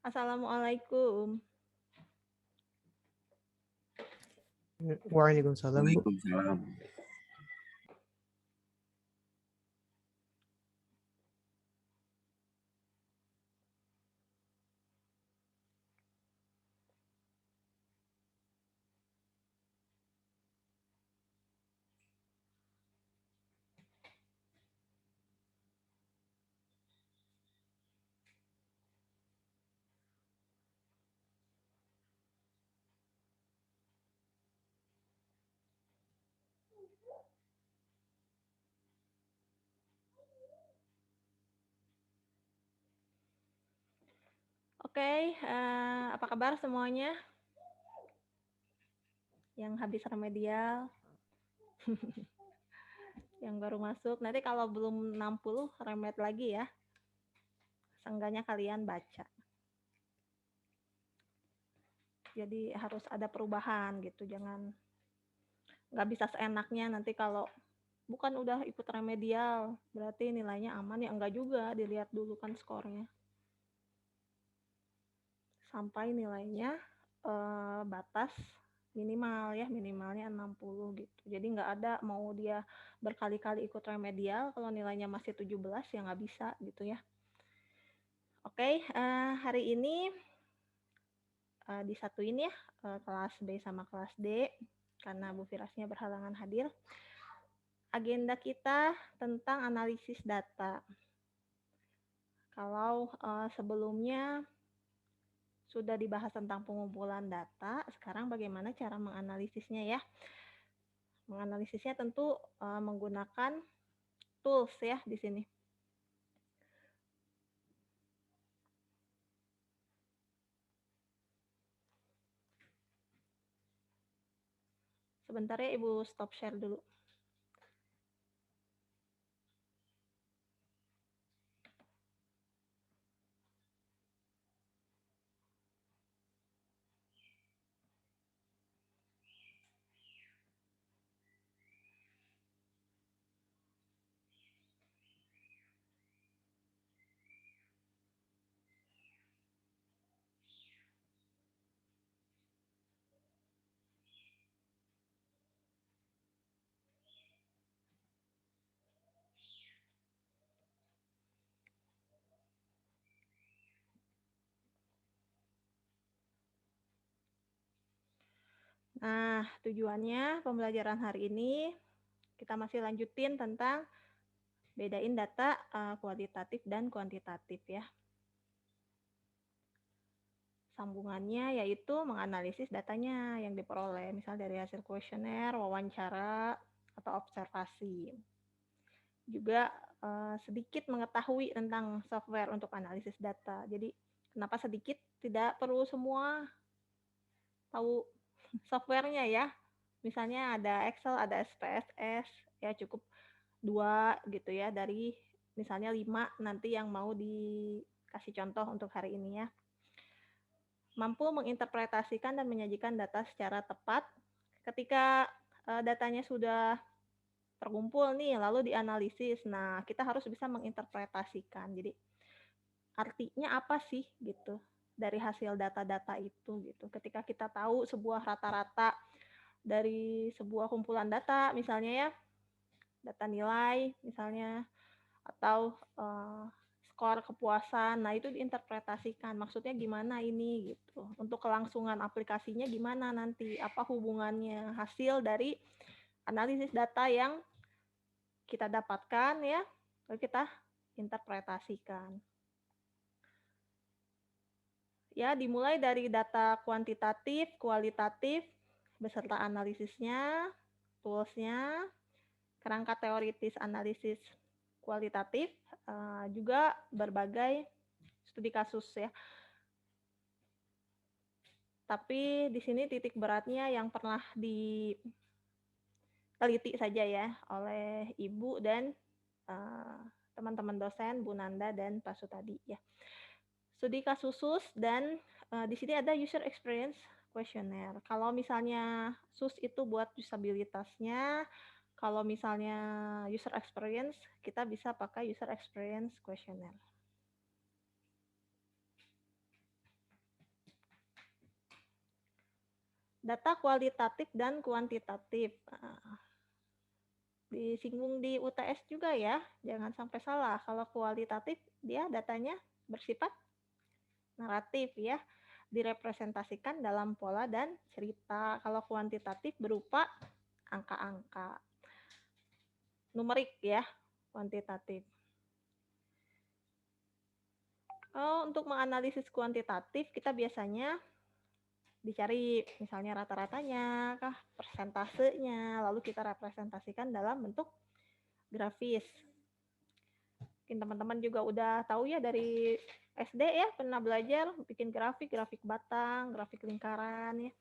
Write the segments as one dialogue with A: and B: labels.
A: Assalamualaikum.
B: Waalaikumsalam, Bu.
C: Waalaikumsalam.
A: Oke, apa kabar semuanya? Yang habis remedial, yang baru masuk. Nanti kalau belum 60 remed lagi ya. Seenggaknya kalian baca. Jadi harus ada perubahan gitu. Jangan nggak bisa seenaknya nanti kalau bukan udah ikut remedial berarti nilainya aman ya, enggak juga, dilihat dulu kan skornya. Sampai nilainya batas minimal ya, minimalnya 60 gitu. Jadi nggak ada mau dia berkali-kali ikut remedial kalau nilainya masih 17 ya nggak bisa gitu ya. Oke, hari ini disatuin ya kelas B sama kelas D karena Bu Firasnya berhalangan hadir. Agenda kita tentang analisis data. Kalau sebelumnya sudah dibahas tentang pengumpulan data, sekarang bagaimana cara menganalisisnya ya. Menganalisisnya tentu menggunakan tools ya di sini. Sebentar ya Ibu stop share dulu. Nah, tujuannya pembelajaran hari ini kita masih lanjutin tentang bedain data kualitatif dan kuantitatif ya. Sambungannya yaitu menganalisis datanya yang diperoleh, misal dari hasil kuesioner, wawancara, atau observasi. Juga sedikit mengetahui tentang software untuk analisis data. Jadi kenapa sedikit? Tidak perlu semua tahu softwarenya ya. Misalnya ada Excel, ada SPSS, ya cukup 2 gitu ya dari misalnya 5 nanti yang mau dikasih contoh untuk hari ini ya. Mampu menginterpretasikan dan menyajikan data secara tepat. Ketika datanya sudah terkumpul nih lalu dianalisis. Nah, kita harus bisa menginterpretasikan. Jadi artinya apa sih gitu dari hasil data-data itu gitu. Ketika kita tahu sebuah rata-rata dari sebuah kumpulan data misalnya ya, data nilai misalnya atau skor kepuasan. Nah, itu diinterpretasikan. Maksudnya gimana ini gitu. Untuk kelangsungan aplikasinya gimana nanti? Apa hubungannya hasil dari analisis data yang kita dapatkan ya, lalu kita interpretasikan. Ya, dimulai dari data kuantitatif, kualitatif, beserta analisisnya, toolsnya, kerangka teoritis analisis kualitatif, juga berbagai studi kasus ya. Tapi di sini titik beratnya yang pernah diteliti saja ya oleh Ibu dan teman-teman dosen Bu Nanda dan Pak Sutadi ya. Studi kasus dan di sini ada user experience questionnaire. Kalau misalnya SUS itu buat usabilitasnya, kalau misalnya user experience kita bisa pakai user experience questionnaire. Data kualitatif dan kuantitatif. Disinggung di UTS juga ya, jangan sampai salah. Kalau kualitatif dia datanya bersifat naratif ya, direpresentasikan dalam pola dan cerita. Kalau kuantitatif berupa angka-angka, numerik ya, kuantitatif. Untuk menganalisis kuantitatif kita biasanya dicari misalnya rata-ratanya kah, persentasenya, lalu kita representasikan dalam bentuk grafis. Mungkin teman-teman juga udah tahu ya dari SD ya, pernah belajar bikin grafik batang, grafik lingkaran ya.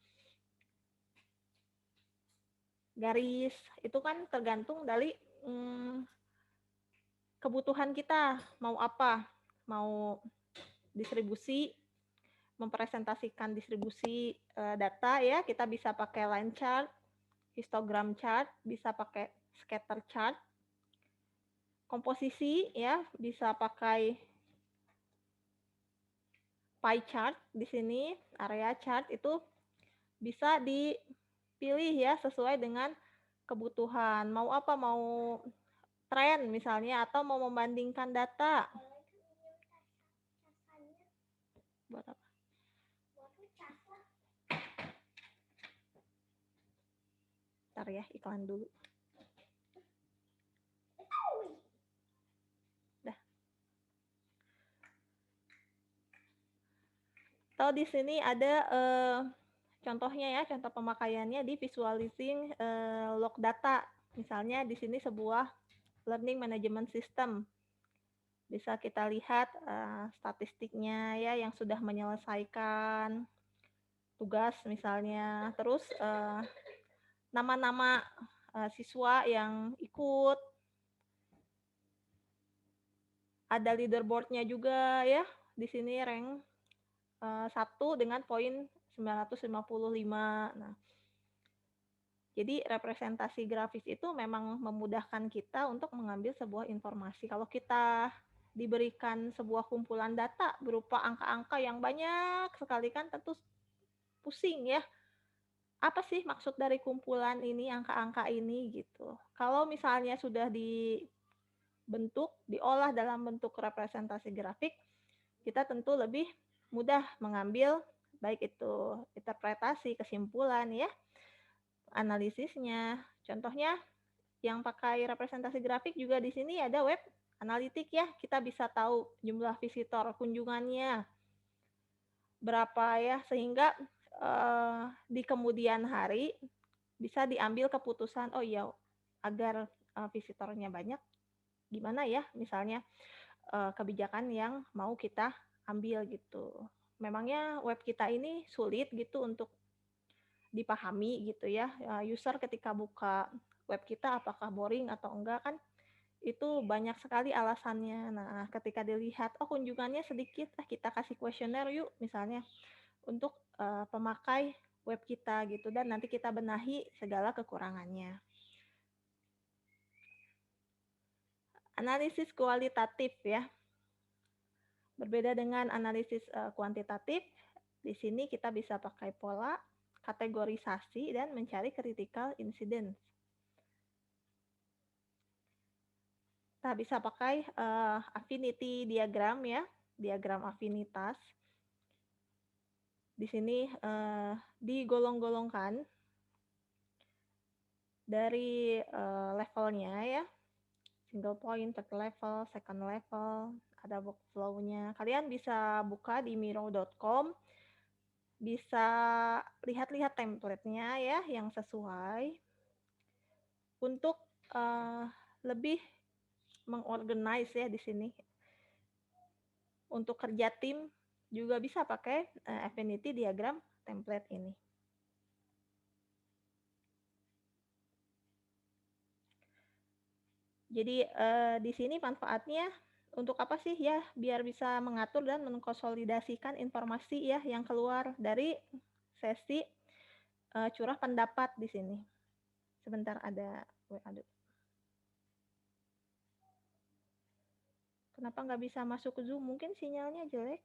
A: Garis, itu kan tergantung dari kebutuhan kita, mau apa, mau distribusi, mempresentasikan distribusi data ya, kita bisa pakai line chart, histogram chart, bisa pakai scatter chart, komposisi ya, bisa pakai pie chart di sini, area chart itu bisa dipilih ya sesuai dengan kebutuhan. Mau apa? Mau tren misalnya atau mau membandingkan data. Buat apa? Bentar ya, iklan dulu. Dah. Atau di sini ada contohnya ya, contoh pemakaiannya di visualizing log data. Misalnya di sini sebuah learning management system. Bisa kita lihat statistiknya ya yang sudah menyelesaikan tugas misalnya. Terus nama-nama siswa yang ikut. Ada leaderboardnya juga ya. Di sini rank 1 dengan poin 955. Nah, jadi representasi grafis itu memang memudahkan kita untuk mengambil sebuah informasi. Kalau kita diberikan sebuah kumpulan data berupa angka-angka yang banyak sekali kan tentu pusing ya. Apa sih maksud dari kumpulan ini, angka-angka ini gitu. Kalau misalnya sudah dibentuk, diolah dalam bentuk representasi grafik, kita tentu lebih mudah mengambil baik itu interpretasi, kesimpulan ya, analisisnya. Contohnya yang pakai representasi grafik juga di sini ada web analitik ya. Kita bisa tahu jumlah visitor kunjungannya berapa ya, sehingga di kemudian hari bisa diambil keputusan, oh iya agar visitornya banyak, gimana ya misalnya kebijakan yang mau kita ambil gitu. Memangnya web kita ini sulit gitu untuk dipahami gitu ya. User ketika buka web kita apakah boring atau enggak kan itu banyak sekali alasannya. Nah, ketika dilihat oh kunjungannya sedikit, kita kasih kuesioner yuk misalnya untuk pemakai web kita gitu dan nanti kita benahi segala kekurangannya. Analisis kualitatif ya. Berbeda dengan analisis kuantitatif, di sini kita bisa pakai pola, kategorisasi, dan mencari critical incidents. Kita bisa pakai affinity diagram ya, diagram afinitas. Di sini digolong-golongkan dari levelnya ya, single point, third level, second level, ada workflow-nya. Kalian bisa buka di miro.com, bisa lihat-lihat template-nya ya yang sesuai untuk lebih mengorganize ya di sini. Untuk kerja tim juga bisa pakai affinity diagram template ini. Jadi di sini manfaatnya untuk apa sih ya? Biar bisa mengatur dan mengkonsolidasikan informasi ya yang keluar dari sesi curah pendapat di sini. Sebentar ada WA. Kenapa nggak bisa masuk ke Zoom? Mungkin sinyalnya jelek.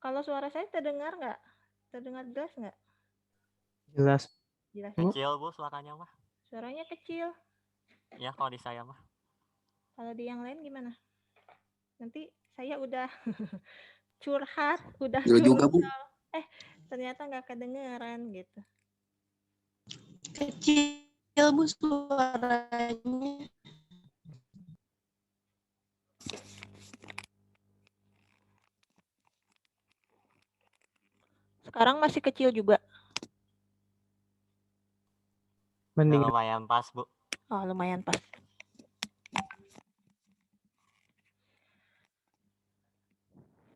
A: Kalau suara saya terdengar nggak? Terdengar jelas nggak?
B: Jelas.
A: Jelas.
B: Bu.
C: Kecil Bu suaranya mah.
A: Suaranya kecil.
C: Ya kalau di saya mah.
A: Kalau di yang lain gimana? Nanti saya udah curhat, udah
D: Kecil juga, Bu.
A: curcol. Ternyata nggak kedengeran gitu.
E: Kecil Bu suaranya.
A: Sekarang masih kecil juga.
B: Mending.
C: Lumayan pas Bu.
A: Oh, lumayan pas.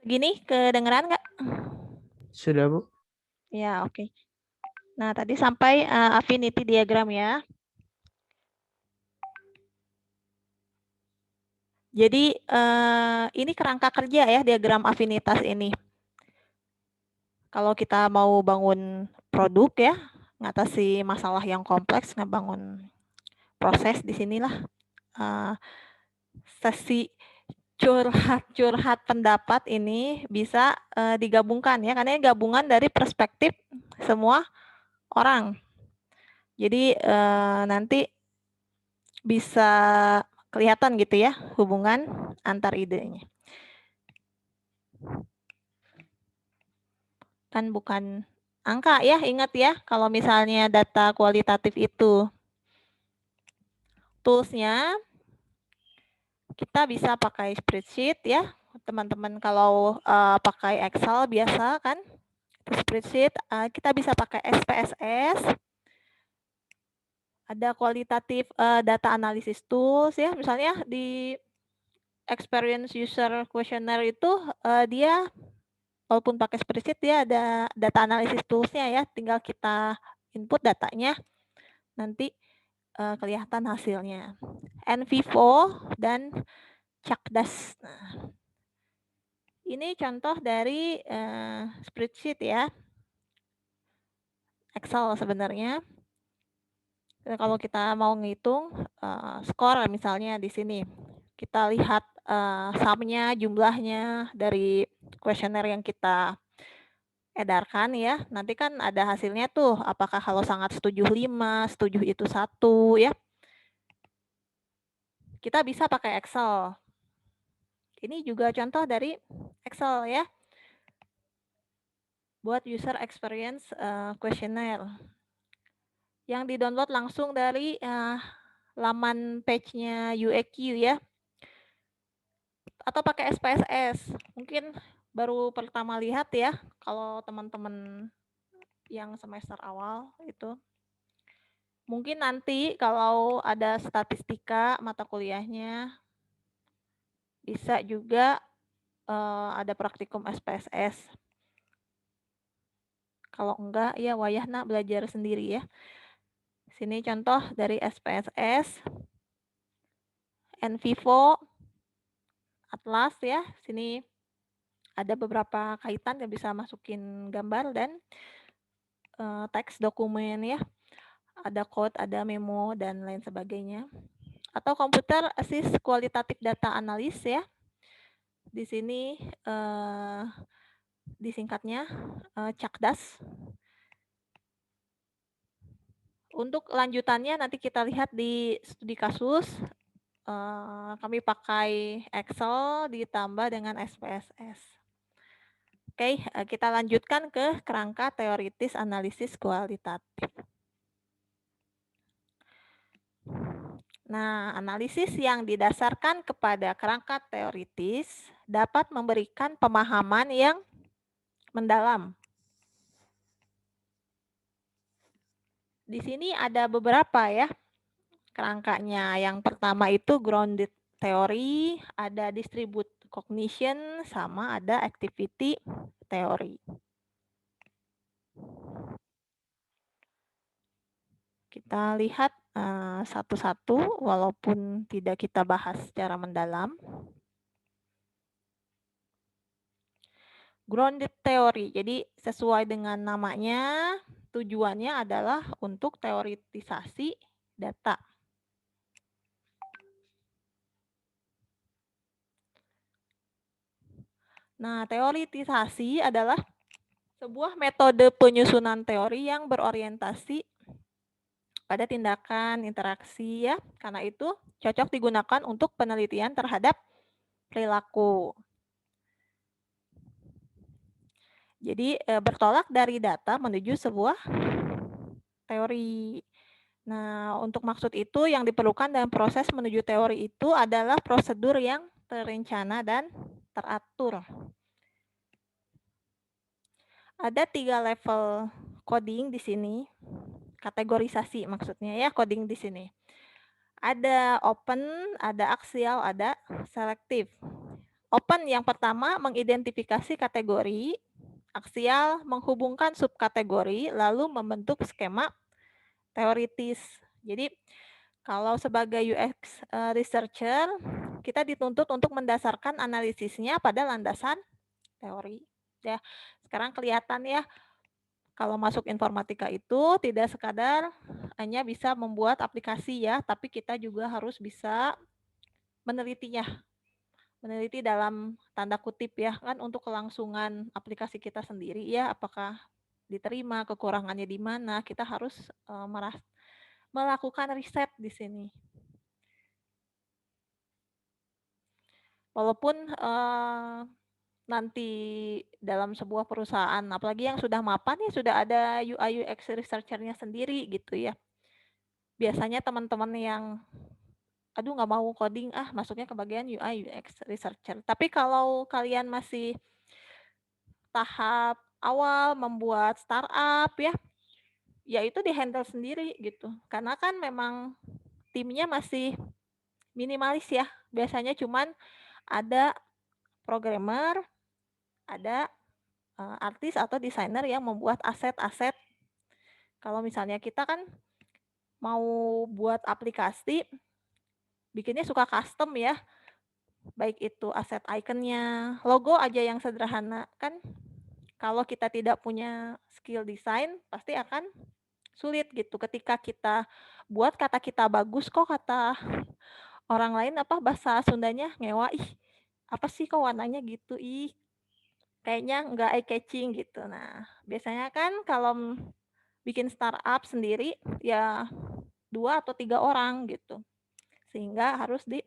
A: Gini, kedengeran nggak?
B: Sudah Bu.
A: Ya, oke. Nah, tadi sampai affinity diagram ya. Jadi, ini kerangka kerja ya, diagram afinitas ini. Kalau kita mau bangun produk ya, ngatasi masalah yang kompleks, ngebangun proses, di sinilah sesi curhat-curhat pendapat ini bisa digabungkan ya, karena ini gabungan dari perspektif semua orang. Jadi nanti bisa kelihatan gitu ya hubungan antar idenya. Kan bukan angka ya, ingat ya kalau misalnya data kualitatif itu. Toolsnya kita bisa pakai spreadsheet ya. Teman-teman kalau pakai Excel biasa kan, spreadsheet, kita bisa pakai SPSS. Ada kualitatif data analysis tools ya, misalnya di experience user questionnaire itu dia walaupun pakai spreadsheet dia ada data analysis toolsnya ya, tinggal kita input datanya, nanti kelihatan hasilnya. NVivo dan Cakdas. Nah, ini contoh dari spreadsheet ya, Excel sebenarnya. Kalau kita mau ngitung skor misalnya di sini, kita lihat sumnya, jumlahnya dari kuesioner yang kita edarkan ya. Nanti kan ada hasilnya tuh, apakah kalau sangat setuju 5, setuju itu 1 ya. Kita bisa pakai Excel. Ini juga contoh dari Excel ya. Buat user experience questionnaire. Yang di-download langsung dari laman page-nya UEQ ya. Atau pakai SPSS. Mungkin baru pertama lihat ya, kalau teman-teman yang semester awal itu. Mungkin nanti kalau ada statistika mata kuliahnya, bisa juga ada praktikum SPSS. Kalau enggak, ya wayahna belajar sendiri ya. Sini contoh dari SPSS, NVivo, Atlas ya. Sini ada beberapa kaitan yang bisa masukin gambar dan teks dokumen ya. Ada code, ada memo, dan lain sebagainya. Atau komputer assist qualitative data analysis ya. Di sini disingkatnya Cakdas. Untuk lanjutannya nanti kita lihat di studi kasus. Kami pakai Excel ditambah dengan SPSS. Oke, kita lanjutkan ke kerangka teoritis analisis kualitatif. Nah, analisis yang didasarkan kepada kerangka teoritis dapat memberikan pemahaman yang mendalam. Di sini ada beberapa ya kerangkanya. Yang pertama itu grounded theory, ada distribute cognition, sama ada activity theory. Kita lihat satu-satu walaupun tidak kita bahas secara mendalam. Grounded theory, jadi sesuai dengan namanya, tujuannya adalah untuk teoritisasi data. Nah, teoritisasi adalah sebuah metode penyusunan teori yang berorientasi pada tindakan interaksi ya. Karena itu cocok digunakan untuk penelitian terhadap perilaku. Jadi bertolak dari data menuju sebuah teori. Nah, untuk maksud itu yang diperlukan dalam proses menuju teori itu adalah prosedur yang terencana dan teratur. Ada 3 level coding di sini. Kategorisasi maksudnya ya, coding di sini. Ada open, ada aksial, ada selektif. Open yang pertama mengidentifikasi kategori, aksial menghubungkan subkategori, lalu membentuk skema teoritis. Jadi kalau sebagai UX researcher, kita dituntut untuk mendasarkan analisisnya pada landasan teori. Ya, sekarang kelihatan ya, kalau masuk informatika itu tidak sekadar hanya bisa membuat aplikasi ya, tapi kita juga harus bisa menelitinya. Meneliti dalam tanda kutip ya, kan untuk kelangsungan aplikasi kita sendiri ya, apakah diterima, kekurangannya di mana, kita harus melakukan riset di sini. Walaupun nanti dalam sebuah perusahaan, apalagi yang sudah mapan ya sudah ada UI UX researcher-nya sendiri gitu ya. Biasanya teman-teman yang aduh nggak mau coding masuknya ke bagian UI UX researcher. Tapi kalau kalian masih tahap awal membuat startup ya itu di-handle sendiri gitu. Karena kan memang timnya masih minimalis ya. Biasanya cuman ada programmer, ada artis atau desainer yang membuat aset-aset. Kalau misalnya kita kan mau buat aplikasi, bikinnya suka custom ya. Baik itu aset ikonnya, logo aja yang sederhana. Kan kalau kita tidak punya skill desain, pasti akan sulit gitu. Ketika kita buat kata kita bagus kok, kata orang lain bahasa Sundanya ngewa, apa sih kok warnanya gitu, kayaknya nggak eye catching gitu. Nah, biasanya kan kalau bikin startup sendiri ya 2 atau 3 orang gitu. Sehingga harus di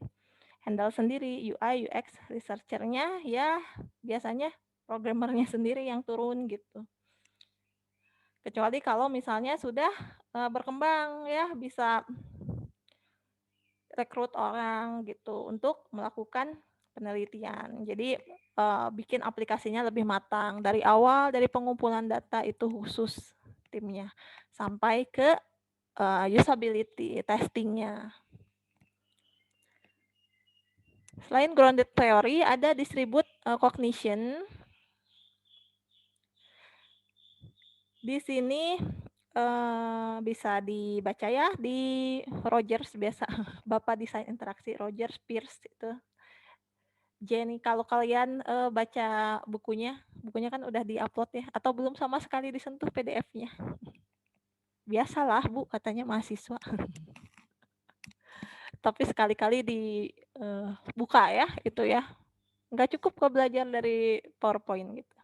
A: handle sendiri UI UX researcher-nya ya biasanya programmernya sendiri yang turun gitu. Kecuali kalau misalnya sudah berkembang ya bisa rekrut orang gitu untuk melakukan penelitian. Jadi bikin aplikasinya lebih matang dari awal, dari pengumpulan data itu khusus timnya sampai ke usability testingnya. Selain grounded theory ada distribute cognition. Di sini bisa dibaca ya di Rogers biasa Bapak Desain Interaksi Rogers Pearce itu. Jenny, kalau kalian baca bukunya kan udah diupload ya, atau belum sama sekali disentuh PDF-nya? Biasalah Bu, katanya mahasiswa. Tapi sekali-kali dibuka ya, itu ya. Nggak cukup kok belajar dari PowerPoint gitu.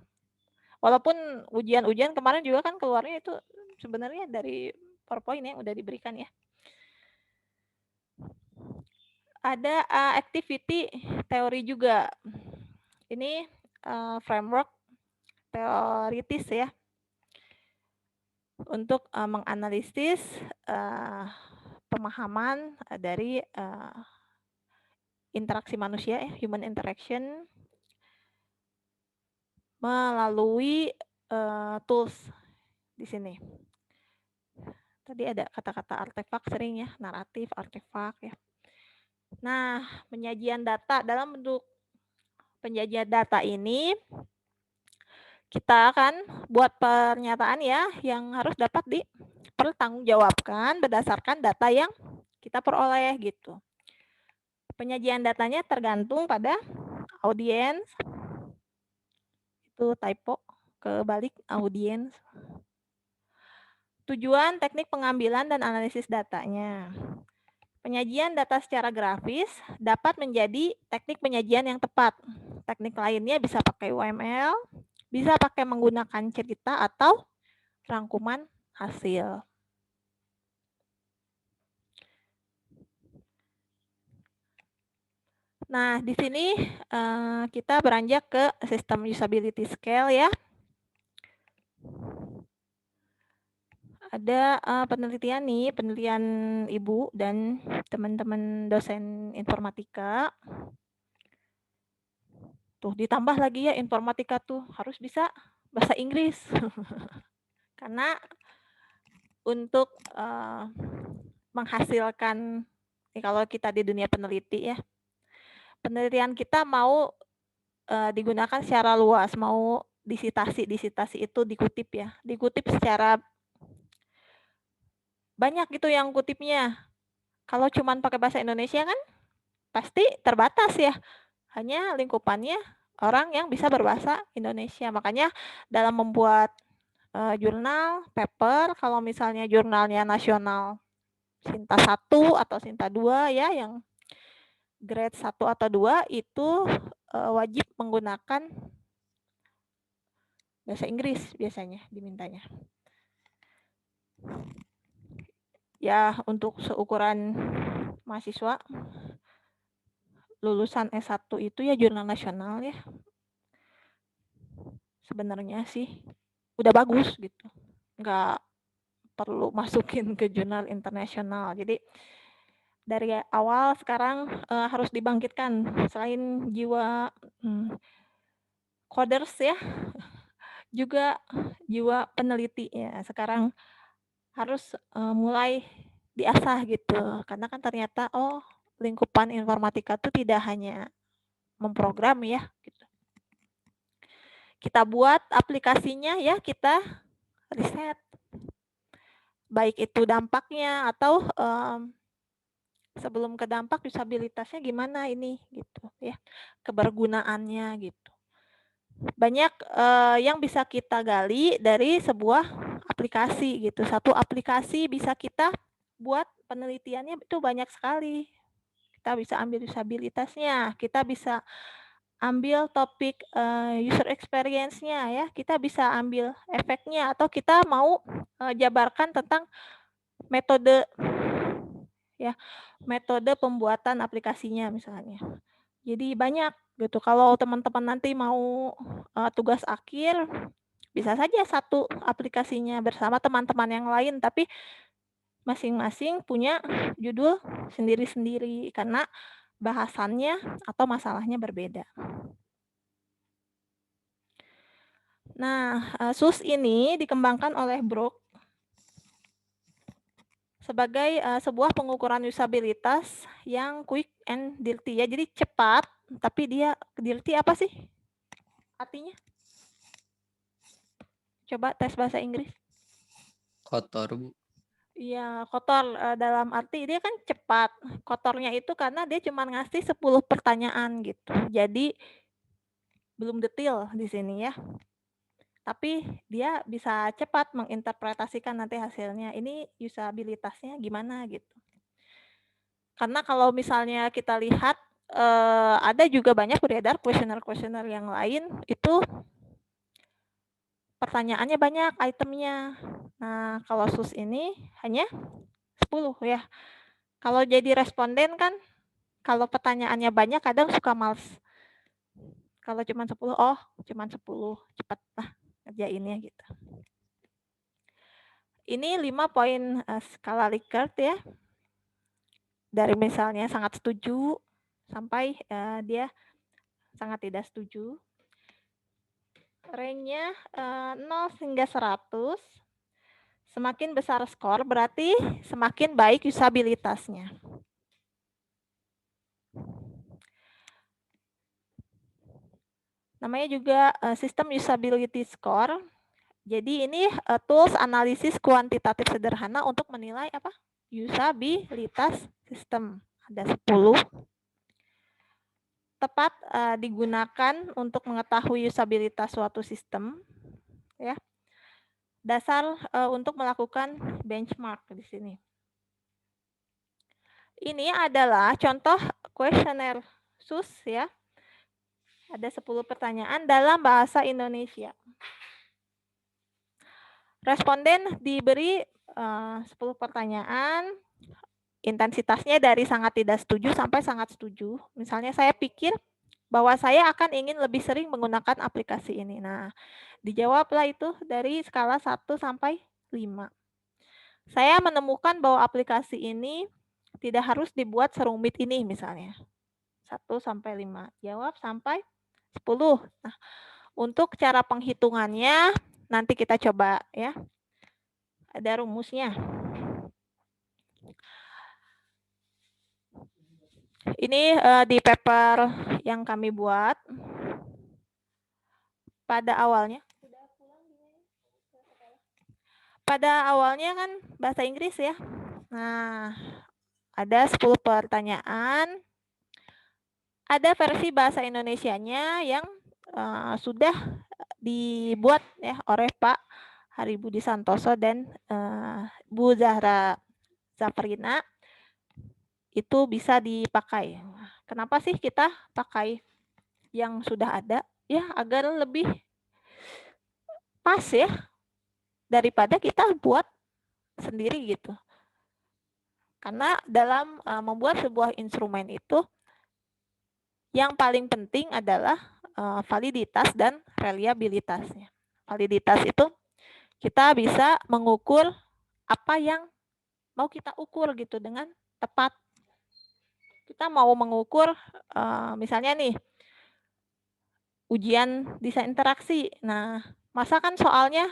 A: Walaupun ujian-ujian kemarin juga kan keluarnya itu sebenarnya dari PowerPoint yang udah diberikan ya. Ada activity teori juga. Ini framework teoritis ya. Untuk menganalisis pemahaman dari interaksi manusia human interaction melalui tools di sini. Tadi ada kata-kata artefak sering ya, naratif, artefak ya. Nah, penyajian data dalam bentuk penyajian data ini kita akan buat pernyataan ya yang harus dapat dipertanggungjawabkan berdasarkan data yang kita peroleh gitu. Penyajian datanya tergantung pada audiens. Itu typo, kebalik audiens. Tujuan teknik pengambilan dan analisis datanya. Penyajian data secara grafis dapat menjadi teknik penyajian yang tepat. Teknik lainnya bisa pakai UML, bisa pakai menggunakan cerita atau rangkuman hasil. Nah, di sini kita beranjak ke sistem usability scale ya. Ada penelitian nih, penelitian Ibu dan teman-teman dosen informatika. Tuh, ditambah lagi ya informatika tuh harus bisa bahasa Inggris. Karena untuk menghasilkan, kalau kita di dunia peneliti ya, penelitian kita mau digunakan secara luas, mau disitasi itu dikutip ya, dikutip secara banyak gitu yang kutipnya. Kalau cuman pakai bahasa Indonesia kan pasti terbatas ya, hanya lingkupannya orang yang bisa berbahasa Indonesia. Makanya dalam membuat jurnal, paper, kalau misalnya jurnalnya nasional Sinta 1 atau Sinta 2 ya, yang grade 1 atau 2 itu wajib menggunakan bahasa Inggris biasanya dimintanya. Ya, untuk seukuran mahasiswa lulusan S1 itu ya jurnal nasional ya. Sebenarnya sih udah bagus gitu. Nggak perlu masukin ke jurnal internasional. Jadi dari awal sekarang harus dibangkitkan, selain jiwa coders ya, juga jiwa peneliti ya. Sekarang harus mulai diasah gitu, karena kan ternyata lingkupan informatika itu tidak hanya memprogram ya gitu. Kita buat aplikasinya ya, kita riset baik itu dampaknya atau sebelum ke dampak usabilitasnya gimana ini gitu ya, kebergunaannya gitu. Banyak yang bisa kita gali dari sebuah aplikasi gitu. Satu aplikasi bisa kita buat penelitiannya itu banyak sekali. Kita bisa ambil usabilitasnya, kita bisa ambil topik user experience-nya ya, kita bisa ambil efeknya, atau kita mau jabarkan tentang metode ya, metode pembuatan aplikasinya misalnya. Jadi banyak gitu. Kalau teman-teman nanti mau tugas akhir, bisa saja satu aplikasinya bersama teman-teman yang lain, tapi masing-masing punya judul sendiri-sendiri karena bahasannya atau masalahnya berbeda. Nah, SUS ini dikembangkan oleh Brook sebagai sebuah pengukuran usabilitas yang quick and dirty ya. Jadi cepat, tapi dia dirty apa sih artinya? Coba tes bahasa Inggris.
D: Kotor, Bu.
A: Iya, kotor dalam arti dia kan cepat. Kotornya itu karena dia cuma ngasih 10 pertanyaan gitu. Jadi belum detail di sini ya. Tapi dia bisa cepat menginterpretasikan nanti hasilnya. Ini usabilitasnya gimana gitu. Karena kalau misalnya kita lihat ada juga banyak beredar kuesioner-kuesioner yang lain itu pertanyaannya banyak itemnya. Nah, kalau SUS ini hanya 10 ya. Kalau jadi responden kan kalau pertanyaannya banyak kadang suka males. Kalau cuma 10, cuma 10, cepat lah ngerjainnya gitu. Ini 5 poin skala Likert ya. Dari misalnya sangat setuju sampai dia sangat tidak setuju. Range-nya 0 hingga 100. Semakin besar skor berarti semakin baik usabilitasnya. Namanya juga sistem usability score. Jadi ini tools analisis kuantitatif sederhana untuk menilai apa? Usabilitas sistem. Ada 10. Tepat digunakan untuk mengetahui usabilitas suatu sistem ya. Dasar untuk melakukan benchmark di sini. Ini adalah contoh kuesioner SUS ya. Ada 10 pertanyaan dalam bahasa Indonesia. Responden diberi 10 pertanyaan, intensitasnya dari sangat tidak setuju sampai sangat setuju. Misalnya saya pikir bahwa saya akan ingin lebih sering menggunakan aplikasi ini. Nah, dijawablah itu dari skala 1 sampai 5. Saya menemukan bahwa aplikasi ini tidak harus dibuat serumit ini misalnya. 1 sampai 5. Jawab sampai 10. Nah, untuk cara penghitungannya nanti kita coba ya. Ada rumusnya. Ini di paper yang kami buat. Pada awalnya kan bahasa Inggris ya. Nah, ada 10 pertanyaan. Ada versi bahasa Indonesianya yang sudah dibuat ya oleh Pak Hari Budi Santoso dan Bu Zahra Zafrina. Itu bisa dipakai. Kenapa sih kita pakai yang sudah ada? Ya, agar lebih pas ya daripada kita buat sendiri gitu. Karena dalam membuat sebuah instrumen itu yang paling penting adalah validitas dan reliabilitasnya. Validitas itu kita bisa mengukur apa yang mau kita ukur gitu dengan tepat. Kita mau mengukur misalnya nih ujian desain interaksi. Nah, masa kan soalnya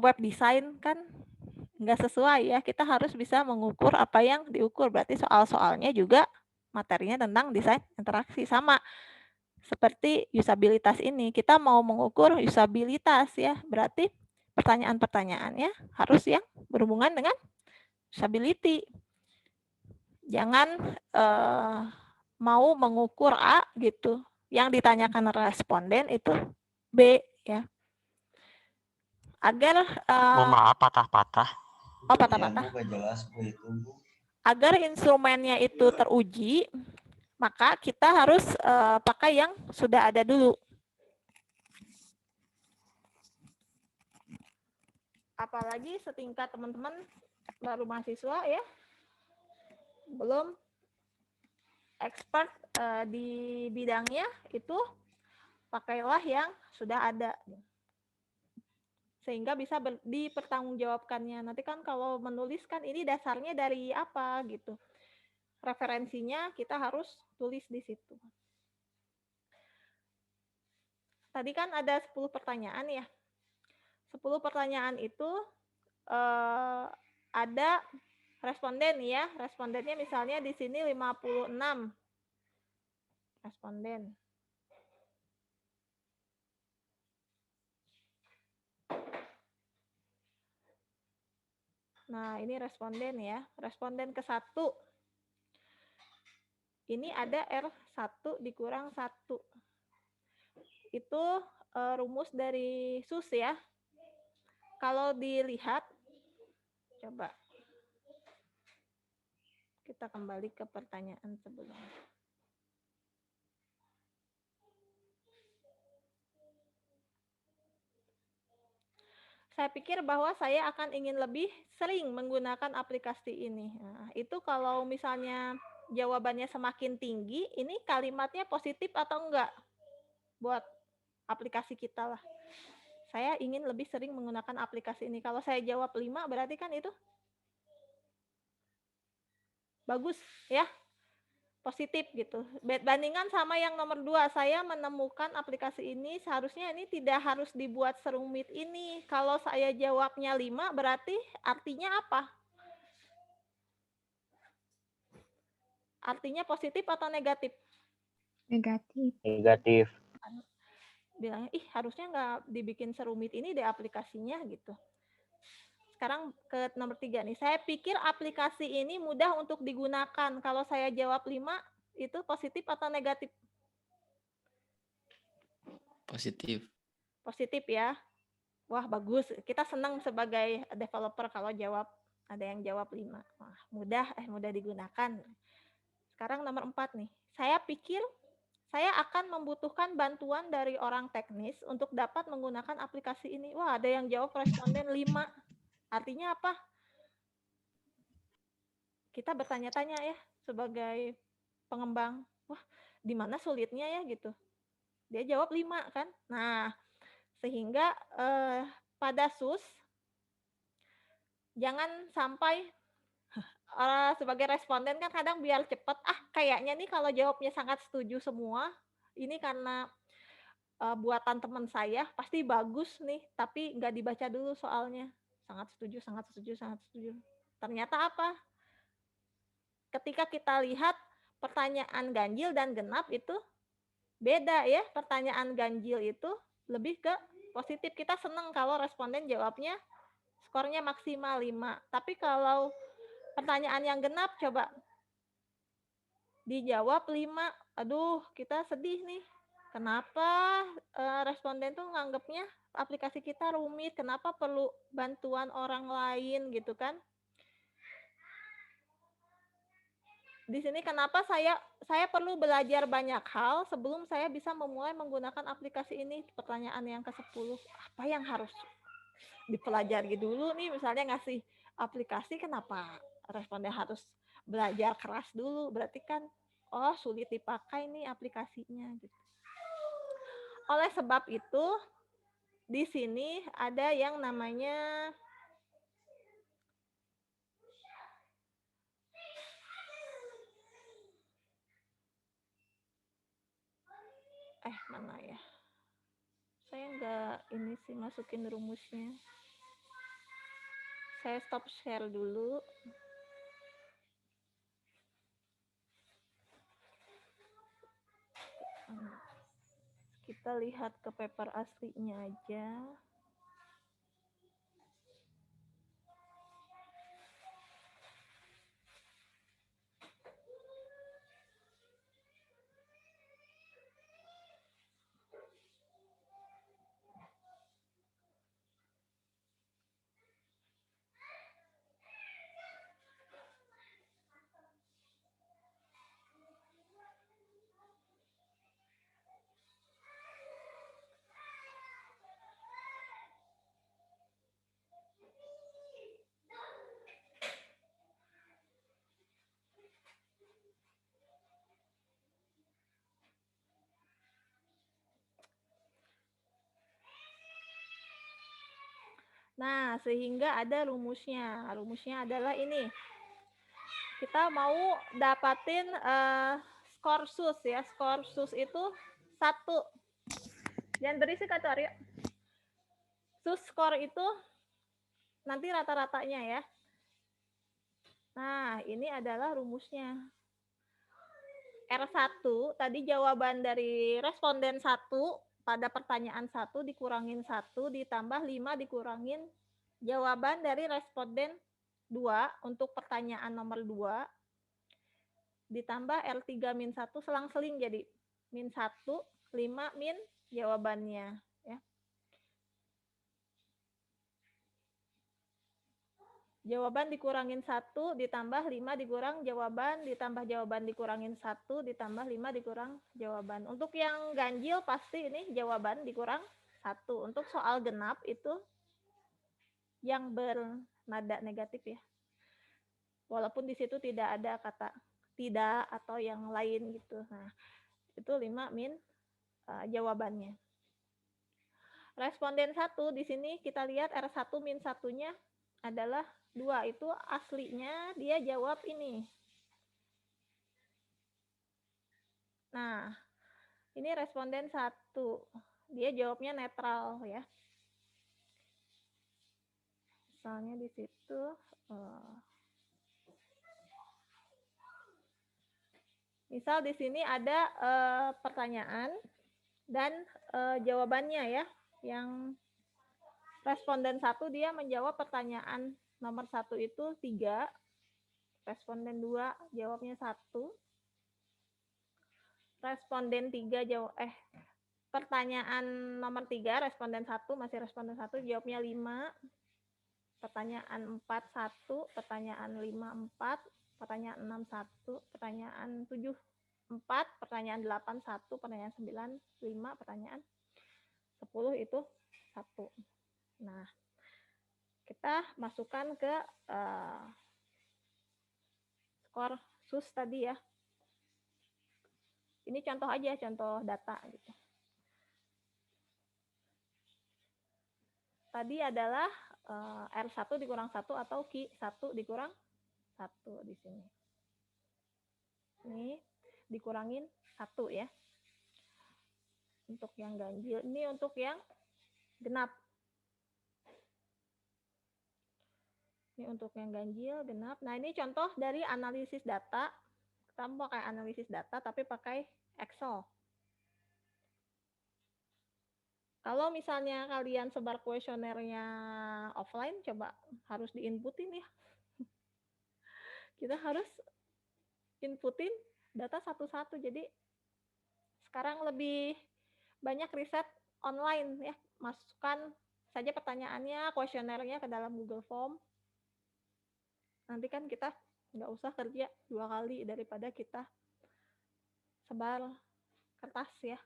A: web design kan nggak sesuai ya. Kita harus bisa mengukur apa yang diukur. Berarti soal-soalnya juga materinya tentang desain interaksi. Sama seperti usabilitas ini. Kita mau mengukur usabilitas ya. Berarti pertanyaan-pertanyaannya harus yang berhubungan dengan usability. Jangan mau mengukur A gitu. Yang ditanyakan responden itu B ya. Agar
C: Maaf, patah-patah.
A: patah-patah. Agar instrumennya itu teruji, maka kita harus pakai yang sudah ada dulu. Apalagi setingkat teman-teman baru mahasiswa ya, belum expert di bidangnya, itu pakailah yang sudah ada. Sehingga bisa dipertanggungjawabkannya. Nanti kan kalau menuliskan ini dasarnya dari apa gitu. Referensinya kita harus tulis di situ. Tadi kan ada 10 pertanyaan ya. 10 pertanyaan itu ada responden ya. Respondennya misalnya di sini 56 responden. Nah, ini responden ya. Responden ke-1. Ini ada R1 dikurang 1. Itu rumus dari SUS ya. Kalau dilihat, coba kita kembali ke pertanyaan sebelumnya. Saya pikir bahwa saya akan ingin lebih sering menggunakan aplikasi ini. Nah, itu kalau misalnya jawabannya semakin tinggi, ini kalimatnya positif atau enggak buat aplikasi kita lah. Saya ingin lebih sering menggunakan aplikasi ini. Kalau saya jawab 5, berarti kan itu bagus ya, positif gitu. Bandingkan sama yang nomor 2, saya menemukan aplikasi ini seharusnya ini tidak harus dibuat serumit ini. Kalau saya jawabnya 5, berarti artinya apa? Artinya positif atau negatif?
B: Negatif.
A: Bilangnya, harusnya nggak dibikin serumit ini deh aplikasinya gitu. Sekarang ke nomor 3 nih. Saya pikir aplikasi ini mudah untuk digunakan. Kalau saya jawab 5, itu positif atau negatif?
D: Positif.
A: Positif ya. Wah, bagus. Kita senang sebagai developer kalau jawab Ada yang jawab 5. Wah, mudah digunakan. Sekarang nomor 4 nih. Saya pikir saya akan membutuhkan bantuan dari orang teknis untuk dapat menggunakan aplikasi ini. Wah, ada yang jawab responden 5. Artinya apa? Kita bertanya-tanya ya sebagai pengembang. Wah, di mana sulitnya ya gitu. Dia jawab 5 kan. Nah, sehingga pada SUS jangan sampai sebagai responden kan kadang biar cepet, kayaknya nih kalau jawabnya sangat setuju semua, ini karena buatan teman saya pasti bagus nih, tapi nggak dibaca dulu soalnya. Sangat setuju, sangat setuju, sangat setuju. Ternyata apa? Ketika kita lihat pertanyaan ganjil dan genap itu beda ya. Pertanyaan ganjil itu lebih ke positif. Kita seneng kalau responden jawabnya skornya maksimal 5. Tapi kalau pertanyaan yang genap coba dijawab 5. Aduh, kita sedih nih. Kenapa responden tuh nganggapnya aplikasi kita rumit? Kenapa perlu bantuan orang lain gitu kan? Di sini kenapa saya perlu belajar banyak hal sebelum saya bisa memulai menggunakan aplikasi ini. Pertanyaan yang ke-10, apa yang harus dipelajari dulu nih? Misalnya ngasih aplikasi, kenapa responden harus belajar keras dulu? Berarti kan, sulit dipakai nih aplikasinya. Gitu. Oleh sebab itu, di sini ada yang namanya mana ya? Saya nggak ini sih masukin rumusnya. Saya stop share dulu. Kita lihat ke paper aslinya aja. Nah, sehingga ada rumusnya. Rumusnya adalah ini. Kita mau dapatin skor SUS ya. Skor SUS itu 1. Jangan berisik atau Aryo. SUS skor itu nanti rata-ratanya ya. Nah, ini adalah rumusnya. R1, tadi jawaban dari responden 1 pada pertanyaan 1 dikurangin 1 ditambah 5 dikurangin jawaban dari responden 2 untuk pertanyaan nomor 2 ditambah R3-1 selang-seling jadi min 1, 5 min jawabannya ya. Jawaban dikurangin 1 ditambah 5 dikurang jawaban ditambah jawaban dikurangin 1 ditambah 5 dikurang jawaban. Untuk yang ganjil pasti ini jawaban dikurang 1. Untuk soal genap itu yang bernada negatif ya. Walaupun di situ tidak ada kata tidak atau yang lain gitu. Nah, itu 5 min jawabannya. Responden 1 di sini kita lihat R1 min 1-nya adalah 2, itu aslinya dia jawab ini. Nah, ini responden 1. Dia jawabnya netral ya. Misalnya di situ misal di sini ada pertanyaan dan jawabannya ya. Yang responden 1 dia menjawab pertanyaan nomor 1 itu 3. Responden 2 jawabnya 1. Responden 3 pertanyaan nomor 3 responden 1 masih responden 1 jawabnya 5. pertanyaan 4-1, pertanyaan 5-4, pertanyaan 6-1, pertanyaan 7-4, pertanyaan 8-1, pertanyaan 9-5, pertanyaan 10 itu 1. Nah, kita masukkan ke skor SUS tadi ya. Ini contoh aja, contoh data gitu. Tadi adalah R1 dikurang 1 atau Q1 dikurang 1 di sini. Ini dikurangin 1 ya. Untuk yang ganjil. Ini untuk yang genap. Ini untuk yang ganjil, genap. Nah, ini contoh dari analisis data. Kita mau pakai analisis data tapi pakai Excel. Kalau misalnya kalian sebar kuesionernya offline, coba harus diinputin ya. Kita harus inputin data satu-satu. Jadi sekarang lebih banyak riset online ya. Masukkan saja pertanyaannya, kuesionernya ke dalam Google Form. Nanti kan kita nggak usah kerja 2 kali daripada kita sebar kertas ya.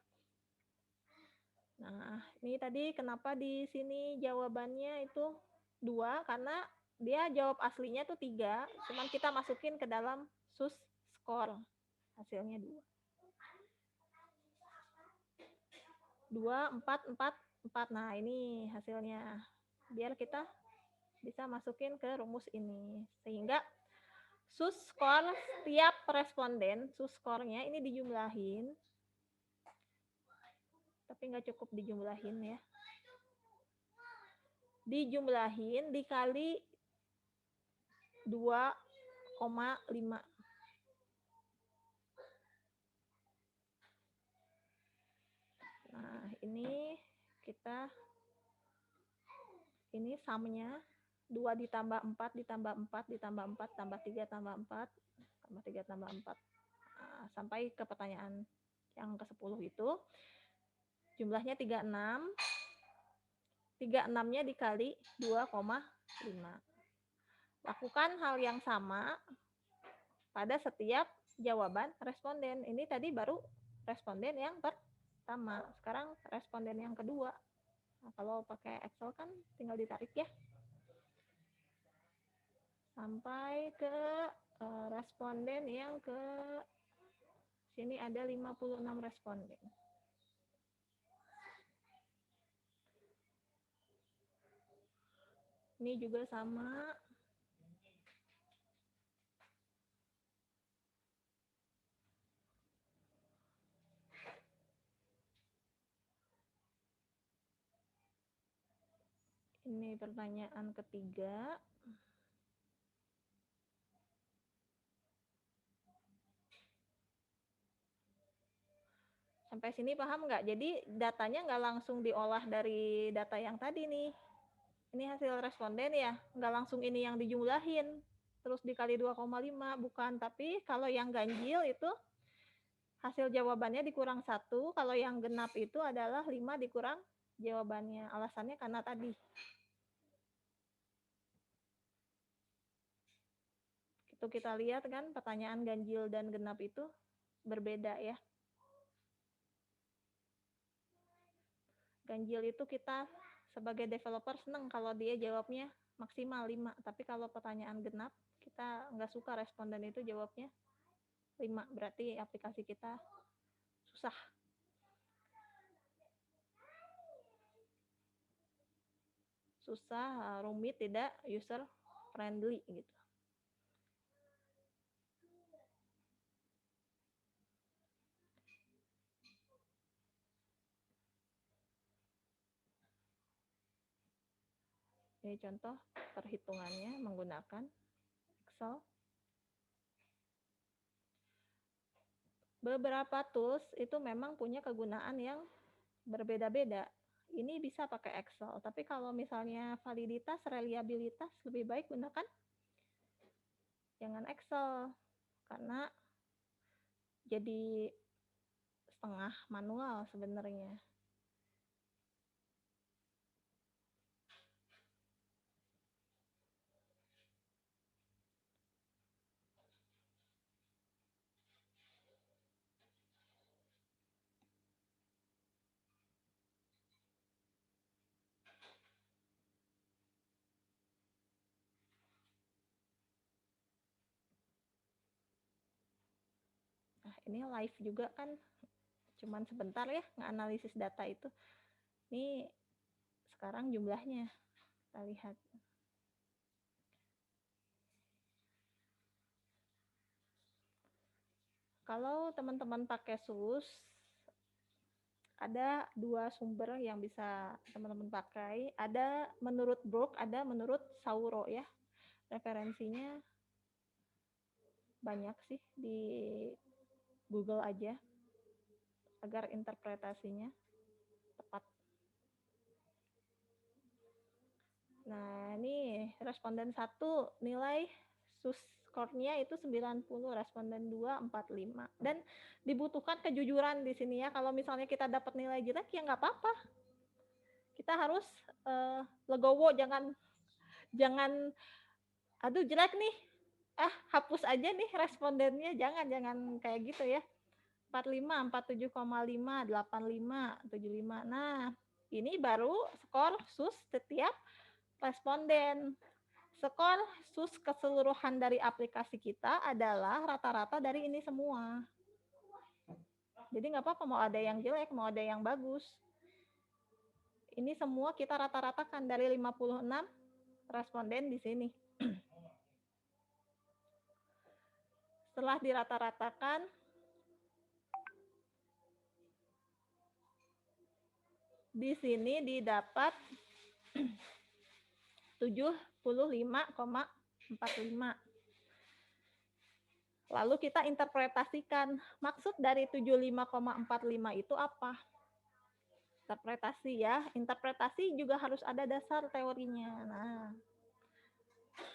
A: Nah, ini tadi kenapa di sini jawabannya itu 2, karena dia jawab aslinya tuh 3, cuman kita masukin ke dalam SUS skor. Hasilnya 2. 2, 4, 4, 4. Nah, ini hasilnya. Biar kita bisa masukin ke rumus ini. Sehingga SUS skor setiap responden, SUS skornya ini dijumlahin. Tapi nggak cukup dijumlahin ya. Dijumlahin dikali 2,5. Nah, ini kita ini sumnya 2 ditambah 4 ditambah 4 ditambah 4 tambah 3 tambah 4 tambah 3 tambah 4. Nah, sampai ke pertanyaan yang ke-10 itu jumlahnya 36. 36-nya dikali 2,5. Lakukan hal yang sama pada setiap jawaban responden. Ini tadi baru responden yang pertama. Sekarang responden yang kedua. Nah, kalau pakai Excel kan tinggal ditarik ya. Sampai ke responden yang ke sini ada 56 responden. Ini juga sama. Ini pertanyaan ketiga. Sampai sini paham nggak? Jadi datanya nggak langsung diolah dari data yang tadi nih. Ini hasil responden ya, nggak langsung ini yang dijumlahin. Terus dikali 2,5, bukan. Tapi kalau yang ganjil itu hasil jawabannya dikurang 1. Kalau yang genap itu adalah 5 dikurang jawabannya. Alasannya karena tadi. Itu kita lihat kan pertanyaan ganjil dan genap itu berbeda ya. Ganjil itu kita sebagai developer senang kalau dia jawabnya maksimal 5. Tapi kalau pertanyaan genap, kita nggak suka responden itu jawabnya 5. Berarti aplikasi kita susah. Susah, rumit, tidak user friendly gitu. Ini contoh perhitungannya menggunakan Excel. Beberapa tools itu memang punya kegunaan yang berbeda-beda. Ini bisa pakai Excel, tapi kalau misalnya validitas, reliabilitas, lebih baik gunakan jangan Excel, karena jadi setengah manual sebenarnya. ini live juga kan, cuman sebentar ya nganalisis data itu. Ini sekarang jumlahnya kita lihat. Kalau teman-teman pakai SUS, ada 2 sumber yang bisa teman-teman pakai. Ada menurut Brook, ada menurut Sauro ya. Referensinya banyak sih di Google aja agar interpretasinya tepat. Nah, ini responden 1 nilai SUS skornya itu 90, responden 2 45. Dan dibutuhkan kejujuran di sini ya. Kalau misalnya kita dapat nilai jelek ya nggak apa-apa. Kita harus legowo, jangan aduh jelek nih. Hapus aja nih respondennya, jangan kayak gitu ya. 45, 47,5, 85, 75. Nah, ini baru skor SUS setiap responden. Skor SUS keseluruhan dari aplikasi kita adalah rata-rata dari ini semua. Jadi nggak apa-apa mau ada yang jelek, mau ada yang bagus. Ini semua kita rata-ratakan dari 56 responden di sini. Setelah dirata-ratakan, di sini didapat 75,45. Lalu kita interpretasikan maksud dari 75,45 itu apa? Interpretasi ya. Interpretasi juga harus ada dasar teorinya. Nah,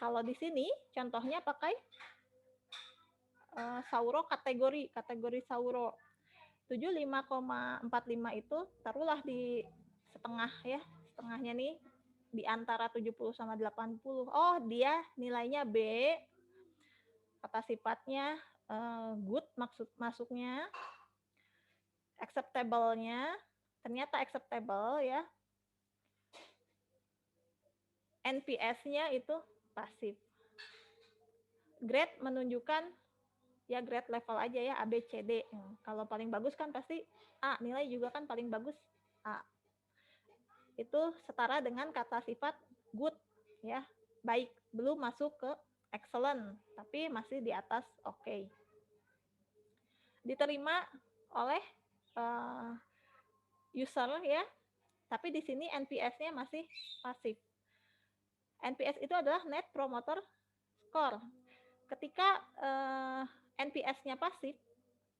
A: kalau di sini contohnya pakai Sauro kategori Sauro. 75,45 itu taruhlah di setengah ya. Setengahnya nih di antara 70 sama 80. Oh, dia nilainya B. Kata sifatnya good masuknya. Acceptable-nya ternyata acceptable ya. NPS-nya itu pasif. Grade menunjukkan ya grade level aja ya, A, B, C, D. Kalau paling bagus kan pasti A, nilai juga kan paling bagus A. Itu setara dengan kata sifat good ya, baik, belum masuk ke excellent, tapi masih di atas oke. Diterima oleh user ya, tapi di sini NPS-nya masih pasif. NPS itu adalah Net Promoter Score. Ketika NPS-nya pasif,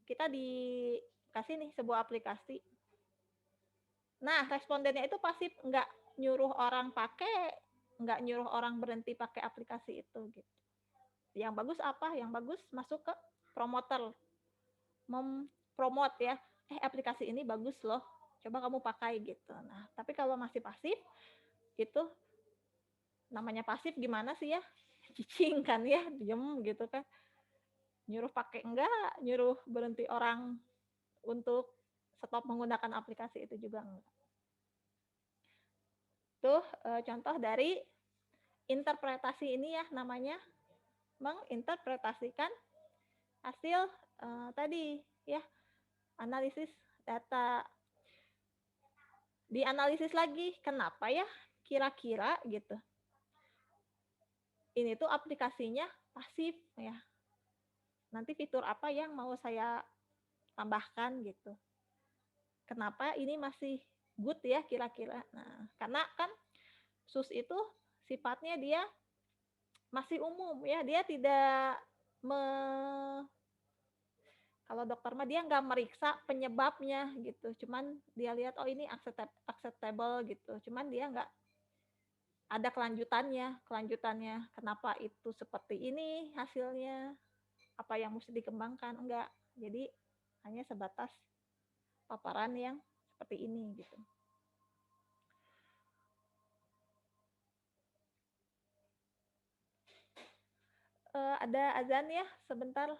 A: kita dikasih nih sebuah aplikasi. Nah, respondennya itu pasif, nggak nyuruh orang pakai, nggak nyuruh orang berhenti pakai aplikasi itu. Gitu. Yang bagus apa? Yang bagus masuk ke promoter, mempromot ya. Aplikasi ini bagus loh, coba kamu pakai gitu. Nah, tapi kalau masih pasif, itu namanya pasif gimana sih ya? Cicing kan ya, diem gitu kan. Nyuruh pakai enggak, nyuruh berhenti orang untuk stop menggunakan aplikasi itu juga enggak. Tuh contoh dari interpretasi ini ya, namanya menginterpretasikan hasil tadi ya, analisis data. Dianalisis lagi, kenapa ya kira-kira gitu. Ini tuh aplikasinya pasif ya. Nanti fitur apa yang mau saya tambahkan gitu. Kenapa ini masih good ya kira-kira. Nah, karena kan SUS itu sifatnya dia masih umum ya, dia tidak kalau dokter mah dia nggak meriksa penyebabnya gitu, cuman dia lihat oh ini acceptable gitu, cuman dia nggak ada kelanjutannya kenapa itu seperti ini hasilnya, apa yang mesti dikembangkan, enggak. Jadi hanya sebatas paparan yang seperti ini gitu. Ada azan ya, sebentar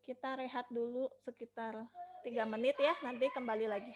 A: kita rehat dulu sekitar 3 menit ya, nanti kembali lagi.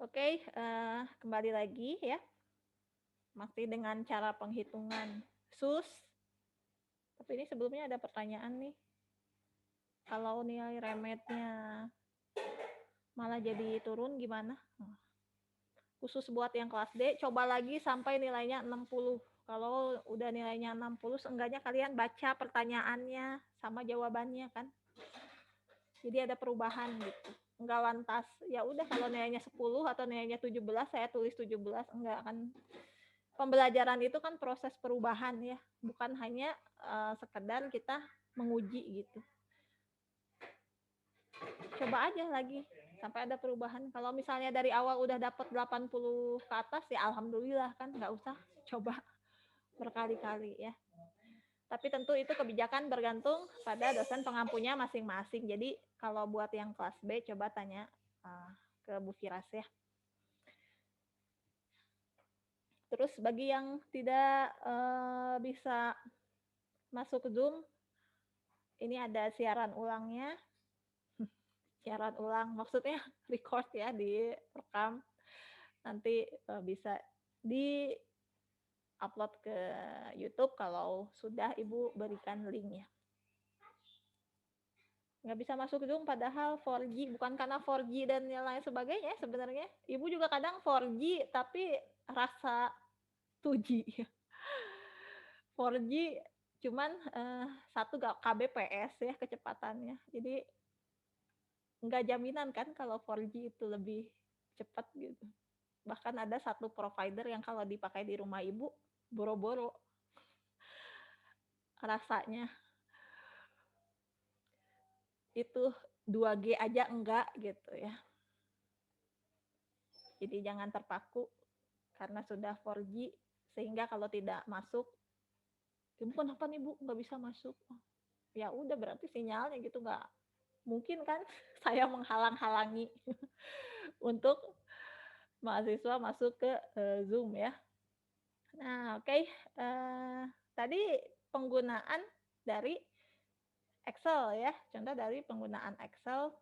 A: Oke, kembali lagi ya. Masih dengan cara penghitungan SUS. Tapi ini sebelumnya ada pertanyaan nih. Kalau nilai remetnya malah jadi turun gimana? Khusus buat yang kelas D, coba lagi sampai nilainya 60. Kalau udah nilainya 60, seenggaknya kalian baca pertanyaannya sama jawabannya kan. Jadi ada perubahan gitu. Enggak lantas, ya udah kalau nilainya 10 atau nilainya 17, saya tulis 17, enggak kan. Pembelajaran itu kan proses perubahan ya, bukan hanya sekedar kita menguji gitu. Coba aja lagi sampai ada perubahan. Kalau misalnya dari awal udah dapat 80 ke atas ya alhamdulillah kan, nggak usah coba berkali-kali ya. Tapi tentu itu kebijakan bergantung pada dosen pengampunya masing-masing. Jadi kalau buat yang kelas B coba tanya ke Bu Firas ya. Terus bagi yang tidak bisa masuk Zoom, ini ada siaran ulangnya. Siaran ulang maksudnya record ya, direkam. Nanti bisa di upload ke YouTube kalau sudah Ibu berikan linknya. Nggak bisa masuk Zoom padahal 4G, bukan karena 4G dan yang lain sebagainya sebenarnya. Ibu juga kadang 4G tapi rasa 2G. 4G cuman 1 kbps ya kecepatannya. Jadi nggak jaminan kan kalau 4G itu lebih cepat gitu. Bahkan ada satu provider yang kalau dipakai di rumah Ibu, boro-boro rasanya. Itu 2G aja enggak gitu ya. Jadi jangan terpaku karena sudah 4G sehingga kalau tidak masuk, kenapa nih Bu nggak bisa masuk? Ya udah berarti sinyalnya gitu nggak mungkin kan saya menghalang-halangi untuk mahasiswa masuk ke Zoom ya. Nah oke, tadi penggunaan dari Excel ya, contoh dari penggunaan Excel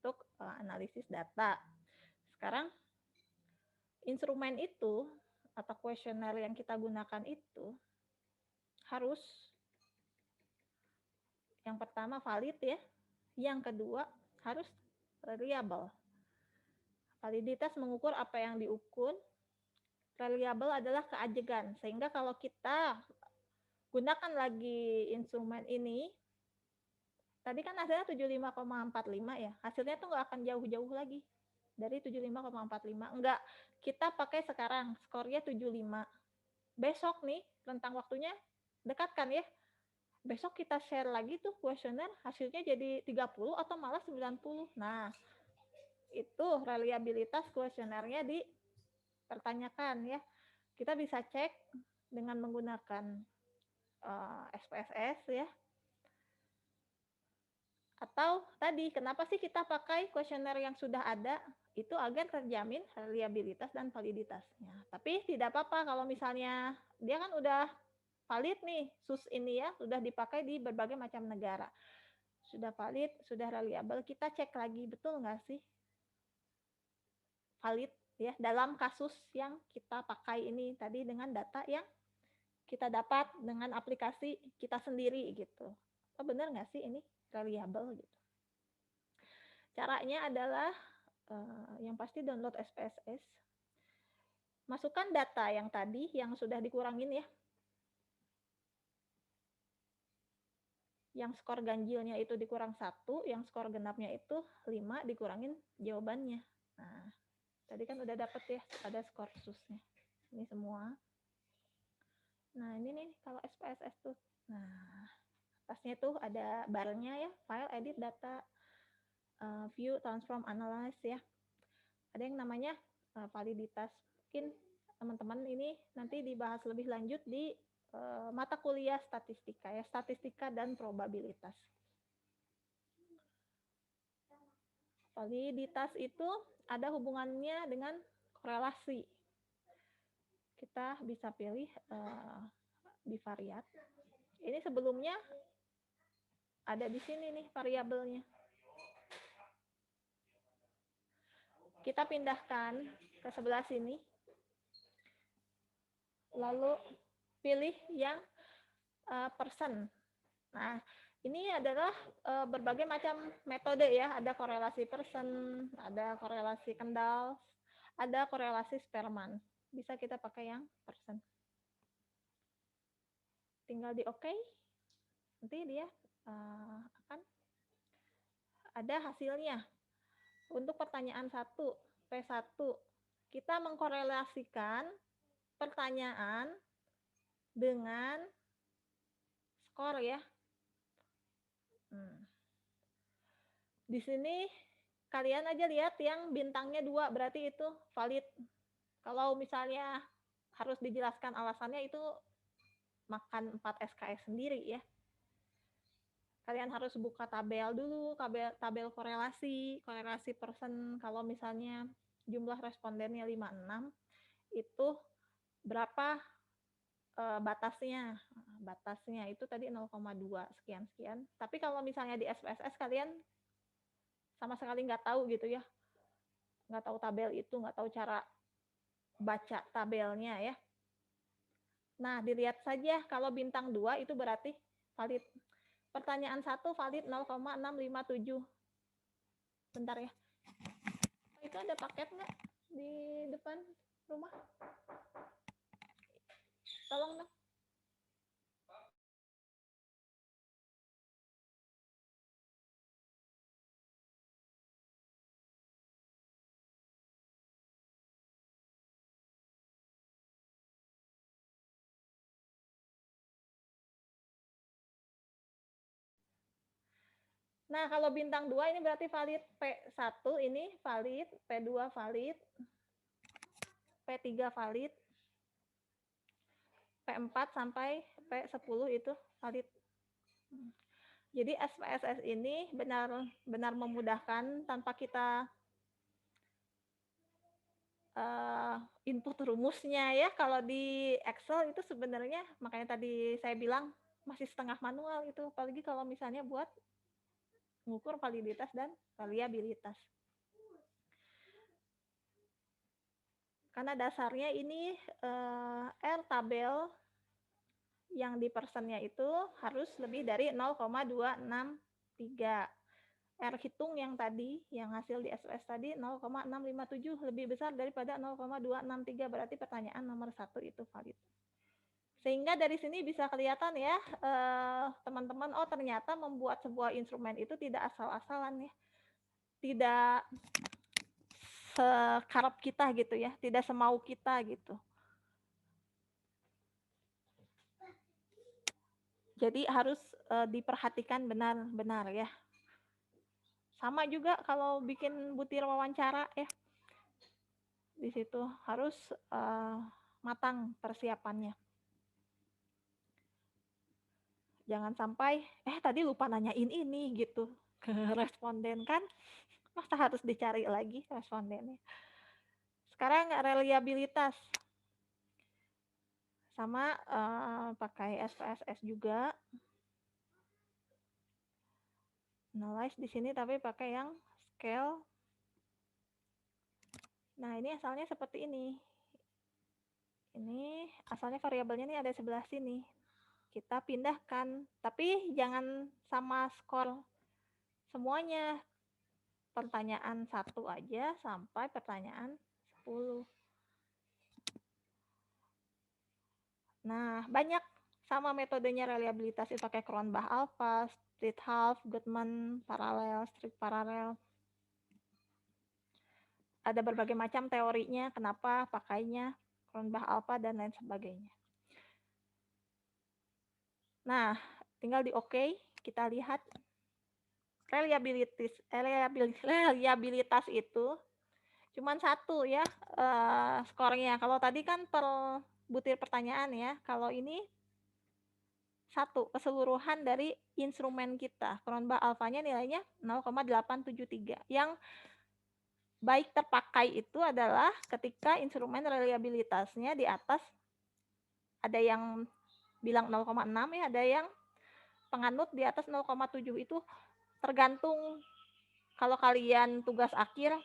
A: untuk analisis data. Sekarang instrumen itu atau kuesioner yang kita gunakan itu harus yang pertama valid ya, yang kedua harus reliable. Validitas mengukur apa yang diukur, reliable adalah keajegan. Sehingga kalau kita gunakan lagi instrumen ini, tadi kan hasilnya 75,45 ya, hasilnya tuh nggak akan jauh-jauh lagi dari 75,45. Enggak, kita pakai sekarang, skornya 75. Besok nih, rentang waktunya dekat kan ya, besok kita share lagi tuh kuesioner, hasilnya jadi 30 atau malah 90. Nah, itu reliabilitas kuesionernya dipertanyakan ya. Kita bisa cek dengan menggunakan SPSS ya. Atau tadi, kenapa sih kita pakai kuesioner yang sudah ada? Itu agar terjamin reliabilitas dan validitasnya. Tapi tidak apa-apa kalau misalnya dia kan udah valid nih, SUS ini ya, sudah dipakai di berbagai macam negara. Sudah valid, sudah reliable, kita cek lagi, betul nggak sih valid ya dalam kasus yang kita pakai ini tadi dengan data yang kita dapat dengan aplikasi kita sendiri gitu. Oh, benar nggak sih ini reliable gitu. Caranya adalah yang pasti download SPSS, masukkan data yang tadi yang sudah dikurangin ya, yang skor ganjilnya itu dikurang 1, yang skor genapnya itu 5 dikurangin jawabannya. Nah, tadi kan udah dapet ya, ada skor SUS-nya. Ini semua. Nah, ini nih kalau SPSS tuh. Nah, atasnya tuh ada barnya ya, file, edit, data, view, transform, analyze ya. Ada yang namanya validitas. Mungkin teman-teman ini nanti dibahas lebih lanjut di mata kuliah statistika ya, statistika dan probabilitas. Validitas itu ada hubungannya dengan korelasi. Kita bisa pilih bivariat. Ini sebelumnya ada di sini nih variabelnya. Kita pindahkan ke sebelah sini. Lalu pilih yang person. Nah, ini adalah berbagai macam metode ya. Ada korelasi person, ada korelasi Kendall, ada korelasi Spearman. Bisa kita pakai yang person. Tinggal di OK. Nanti dia akan ada hasilnya. Untuk pertanyaan 1, P1, kita mengkorelasikan pertanyaan dengan skor ya. Di sini kalian aja lihat yang bintangnya 2, berarti itu valid. Kalau misalnya harus dijelaskan alasannya, itu makan 4 SKS sendiri ya. Kalian harus buka tabel dulu, tabel korelasi person. Kalau misalnya jumlah respondennya 56, itu berapa batasnya? Batasnya itu tadi 0,2 sekian-sekian. Tapi kalau misalnya di SPSS kalian sama sekali nggak tahu gitu ya, nggak tahu tabel itu, nggak tahu cara baca tabelnya ya. Nah, dilihat saja kalau bintang 2 itu berarti valid. Pertanyaan 1 valid 0,657. Bentar ya. Itu ada paket nggak di depan rumah? Tolong dong. Nah, kalau bintang 2 ini berarti valid. P1 ini valid, P2 valid, P3 valid, P4 sampai P10 itu valid. Jadi SPSS ini benar-benar memudahkan tanpa kita input rumusnya ya. Kalau di Excel itu sebenarnya, makanya tadi saya bilang masih setengah manual itu, apalagi kalau misalnya buat mengukur validitas dan variabilitas. Karena dasarnya ini R tabel yang di personnya itu harus lebih dari 0,263. R hitung yang tadi, yang hasil di SOS tadi 0,657, lebih besar daripada 0,263, berarti pertanyaan nomor 1 itu valid. Sehingga dari sini bisa kelihatan ya, teman-teman, oh ternyata membuat sebuah instrumen itu tidak asal-asalan ya. Tidak sekarap kita gitu ya, tidak semau kita gitu. Jadi harus diperhatikan benar-benar ya. Sama juga kalau bikin butir wawancara ya. Di situ harus matang persiapannya. Jangan sampai tadi lupa nanyain ini gitu ke responden kan. Masa harus dicari lagi respondennya. Sekarang reliabilitas. Sama pakai SPSS juga. Analyze di sini tapi pakai yang scale. Nah, ini asalnya seperti ini. Ini asalnya variabelnya ini ada sebelah sini. Kita pindahkan, tapi jangan sama skor semuanya. Pertanyaan 1 aja sampai pertanyaan 10. Nah, banyak sama metodenya reliabilitas itu pakai Cronbach alpha, split half, Goodman paralel, strict paralel. Ada berbagai macam teorinya, kenapa pakainya Cronbach alpha dan lain sebagainya. Nah, tinggal di OK, kita lihat reliabilitas itu cuman 1 ya skornya. Kalau tadi kan per butir pertanyaan ya, kalau ini 1 keseluruhan dari instrumen kita. Cronbach alfanya nilainya 0,873. Yang baik terpakai itu adalah ketika instrumen reliabilitasnya di atas, ada yang bilang 0,6 ya, ada yang penganut di atas 0,7. Itu tergantung kalau kalian tugas akhir,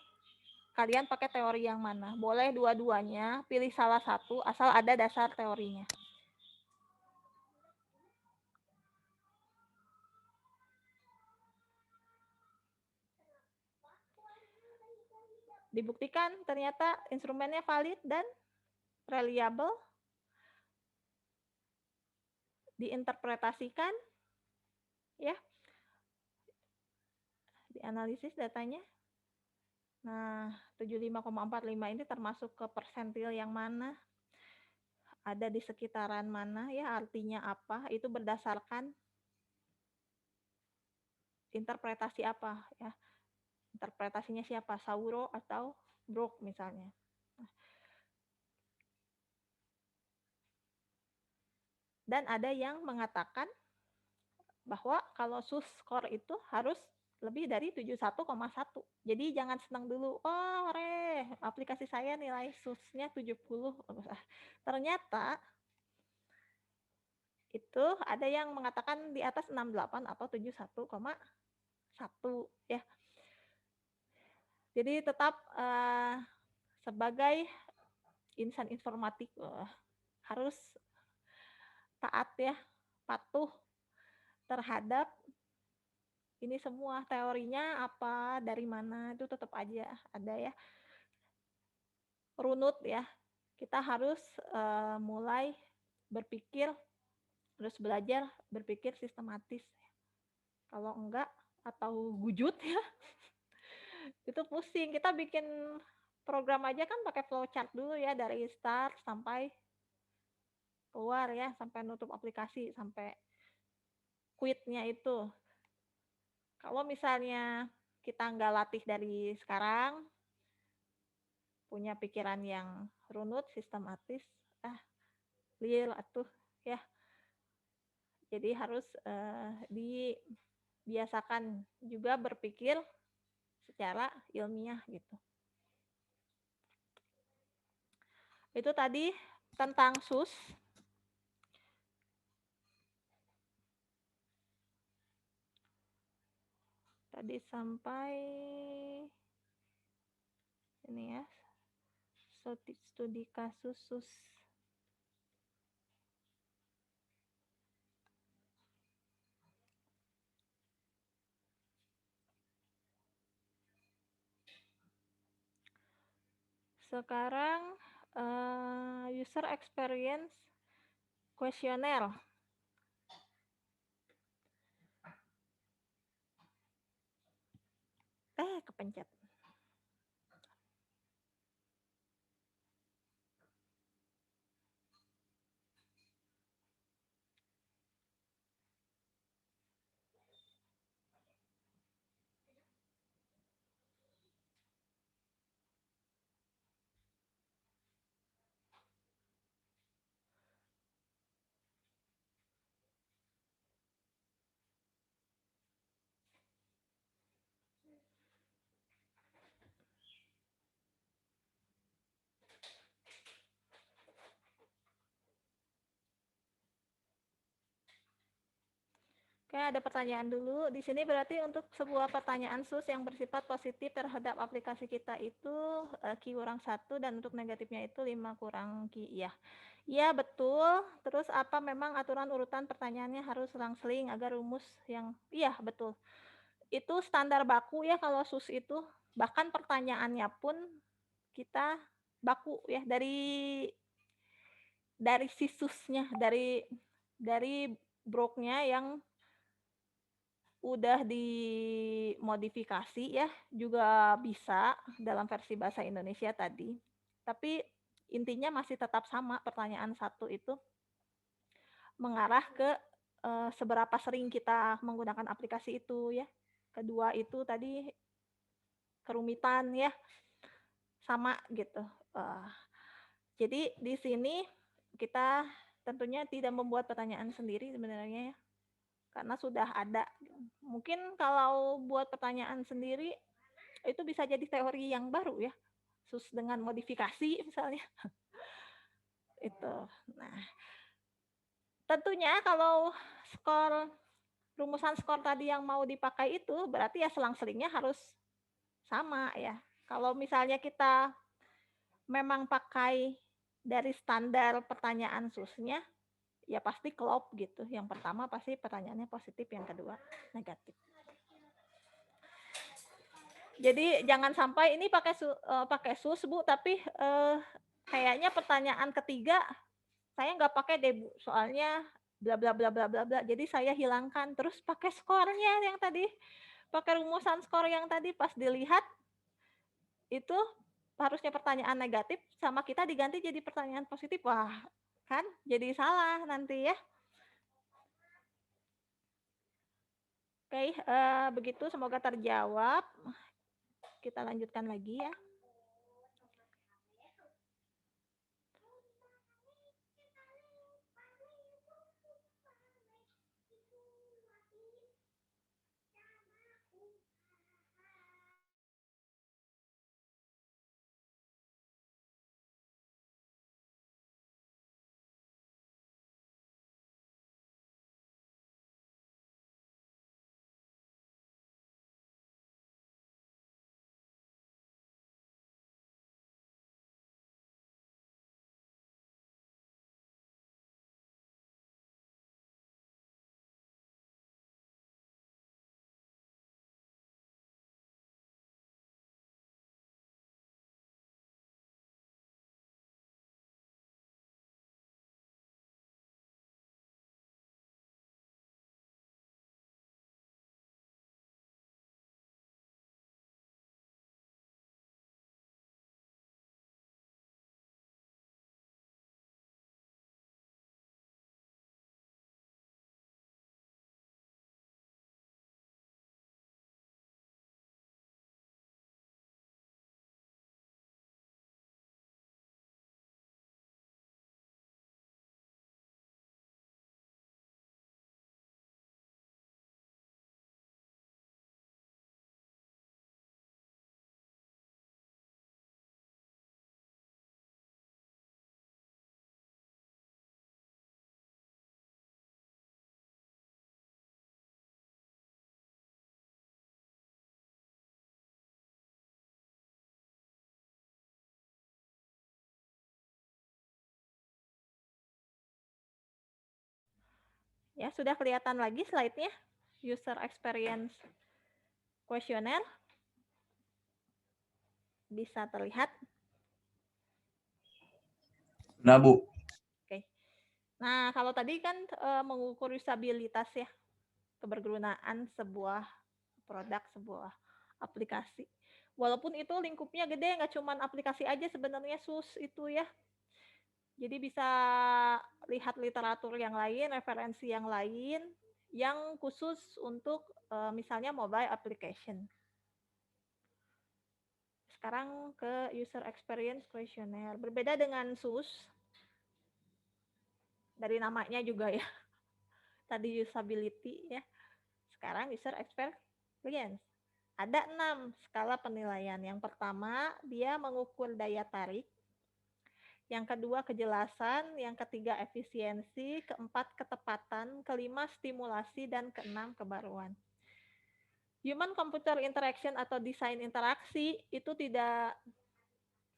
A: kalian pakai teori yang mana. Boleh dua-duanya, pilih salah satu asal ada dasar teorinya. Dibuktikan ternyata instrumennya valid dan reliable. Diinterpretasikan, ya, dianalisis datanya. Nah, 75,45 ini termasuk ke persentil yang mana, ada di sekitaran mana, ya, artinya apa, itu berdasarkan interpretasi apa, ya. Interpretasinya siapa, Sauro atau Brooke misalnya. Dan ada yang mengatakan bahwa kalau SUS score itu harus lebih dari 71,1. Jadi jangan senang dulu, oh aplikasi saya nilai SUS-nya 70. Ternyata itu ada yang mengatakan di atas 68 atau 71,1 ya. Jadi tetap sebagai insan informatik harus taat ya, patuh terhadap ini semua, teorinya apa, dari mana, itu tetap aja ada ya. Runut ya, kita harus mulai berpikir, harus belajar berpikir sistematis. Kalau enggak, atau gujut ya, itu pusing. Kita bikin program aja kan pakai flowchart dulu ya, dari start sampai keluar ya, sampai nutup aplikasi, sampai quit-nya itu. Kalau misalnya kita nggak latih dari sekarang, punya pikiran yang runut, sistematis, clear atuh ya. Jadi harus dibiasakan juga berpikir secara ilmiah gitu. Itu tadi tentang SUS. Tadi sampai ini ya, studi kasus SUS. Sekarang user experience questionnaire. Kepencet. Oke, ada pertanyaan dulu. Di sini berarti untuk sebuah pertanyaan SUS yang bersifat positif terhadap aplikasi kita itu Q kurang 1, dan untuk negatifnya itu 5 kurang Q. Iya. Iya, betul. Terus apa memang aturan urutan pertanyaannya harus selang-seling agar rumus yang... Iya, betul. Itu standar baku ya kalau SUS itu. Bahkan pertanyaannya pun kita baku ya, dari si SUS-nya, dari Brooke-nya yang udah dimodifikasi ya, juga bisa dalam versi bahasa Indonesia tadi. Tapi intinya masih tetap sama, pertanyaan 1 itu mengarah ke seberapa sering kita menggunakan aplikasi itu ya. Kedua itu tadi kerumitan ya, sama gitu. Jadi di sini kita tentunya tidak membuat pertanyaan sendiri sebenarnya ya, karena sudah ada. Mungkin kalau buat pertanyaan sendiri itu bisa jadi teori yang baru ya, SUS dengan modifikasi misalnya. Itu. Nah, tentunya kalau rumusan skor tadi yang mau dipakai itu berarti ya selang-selingnya harus sama ya. Kalau misalnya kita memang pakai dari standar pertanyaan SUS-nya, ya pasti klop gitu. Yang pertama pasti pertanyaannya positif, yang kedua negatif. Jadi jangan sampai ini pakai SUS Bu, tapi kayaknya pertanyaan ketiga saya nggak pakai deh Bu, soalnya bla bla bla bla bla bla. Jadi saya hilangkan, terus pakai skornya yang tadi, pakai rumusan skor yang tadi, pas dilihat itu harusnya pertanyaan negatif sama kita diganti jadi pertanyaan positif. Wah, kan jadi salah nanti ya. Oke, begitu semoga terjawab. Kita lanjutkan lagi ya. Ya, sudah kelihatan lagi slide-nya? User experience questionnaire. Bisa terlihat?
D: Nah, Bu.
A: Oke. Nah, kalau tadi kan mengukur usabilitas ya, kebergunaan sebuah produk, sebuah aplikasi. Walaupun itu lingkupnya gede, nggak cuma aplikasi aja sebenarnya SUS itu ya. Jadi bisa lihat literatur yang lain, referensi yang lain, yang khusus untuk misalnya mobile application. Sekarang ke user experience questionnaire. Berbeda dengan SUS, dari namanya juga ya. Tadi usability ya. Sekarang user experience. Ada 6 skala penilaian. Yang pertama, dia mengukur daya tarik. Yang kedua, kejelasan. Yang ketiga, efisiensi. Keempat, ketepatan. Kelima, stimulasi. Dan keenam, kebaruan. Human computer interaction atau desain interaksi itu tidak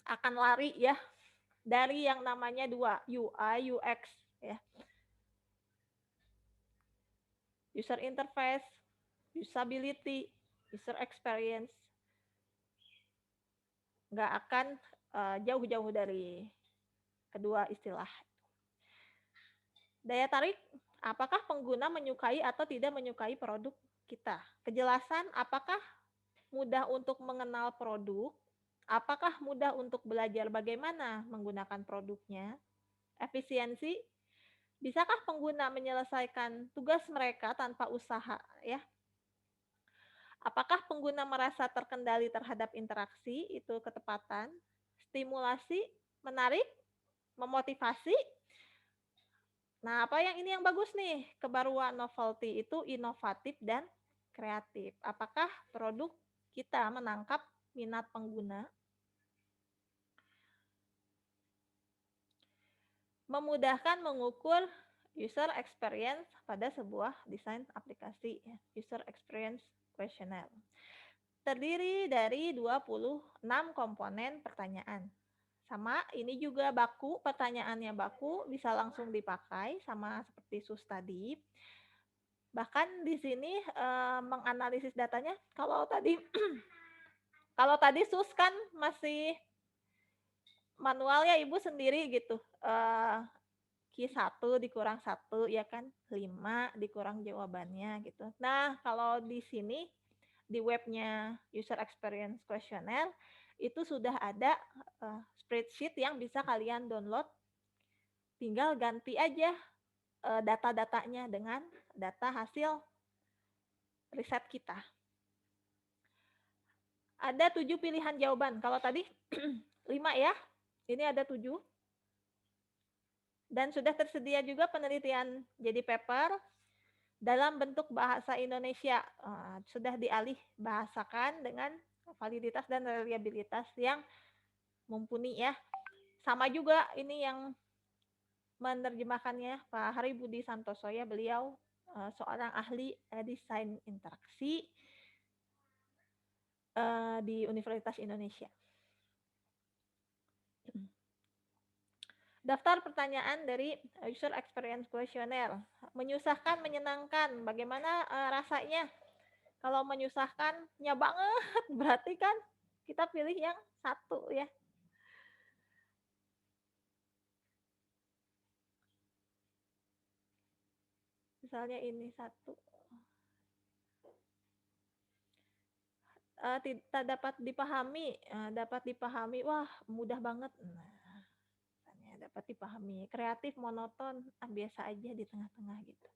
A: akan lari ya dari yang namanya 2, UI, UX ya. User interface, usability, user experience. Nggak akan jauh-jauh dari kedua istilah. Daya tarik, apakah pengguna menyukai atau tidak menyukai produk kita? Kejelasan, apakah mudah untuk mengenal produk? Apakah mudah untuk belajar bagaimana menggunakan produknya? Efisiensi, bisakah pengguna menyelesaikan tugas mereka tanpa usaha ya? Apakah pengguna merasa terkendali terhadap interaksi? Itu ketepatan. Stimulasi, menarik, memotivasi. Nah, apa yang ini yang bagus nih? Kebaruan, novelty itu inovatif dan kreatif. Apakah produk kita menangkap minat pengguna? Memudahkan mengukur user experience pada sebuah desain aplikasi, user experience questionnaire. terdiri dari 26 komponen pertanyaan. Sama, ini juga baku, pertanyaannya baku, bisa langsung dipakai sama seperti SUS tadi. Bahkan di sini menganalisis datanya, kalau tadi kalau tadi SUS kan masih manual ya Ibu sendiri gitu. Q1 dikurang 1 ya kan, 5 dikurang jawabannya gitu. Nah, kalau di sini di webnya User Experience Questionnaire itu sudah ada spreadsheet yang bisa kalian download. Tinggal ganti aja data-datanya dengan data hasil riset kita. Ada 7 pilihan jawaban. Kalau tadi 5 ya, ini ada 7. Dan sudah tersedia juga penelitian jadi paper dalam bentuk bahasa Indonesia. Sudah dialih bahasakan dengan validitas dan reliabilitas yang mumpuni ya. Sama juga ini yang menerjemahkannya Pak Hari Budi Santoso ya, beliau seorang ahli desain interaksi di Universitas Indonesia. Daftar pertanyaan dari User Experience Questionnaire. Menyusahkan, menyenangkan. Bagaimana rasanya? Kalau menyusahkan, ya banget. Berarti kan kita pilih yang 1 ya. Misalnya ini 1. Tidak dapat dipahami. Wah, mudah banget. Nah, dapat dipahami. Kreatif, monoton, biasa aja di tengah-tengah gitu.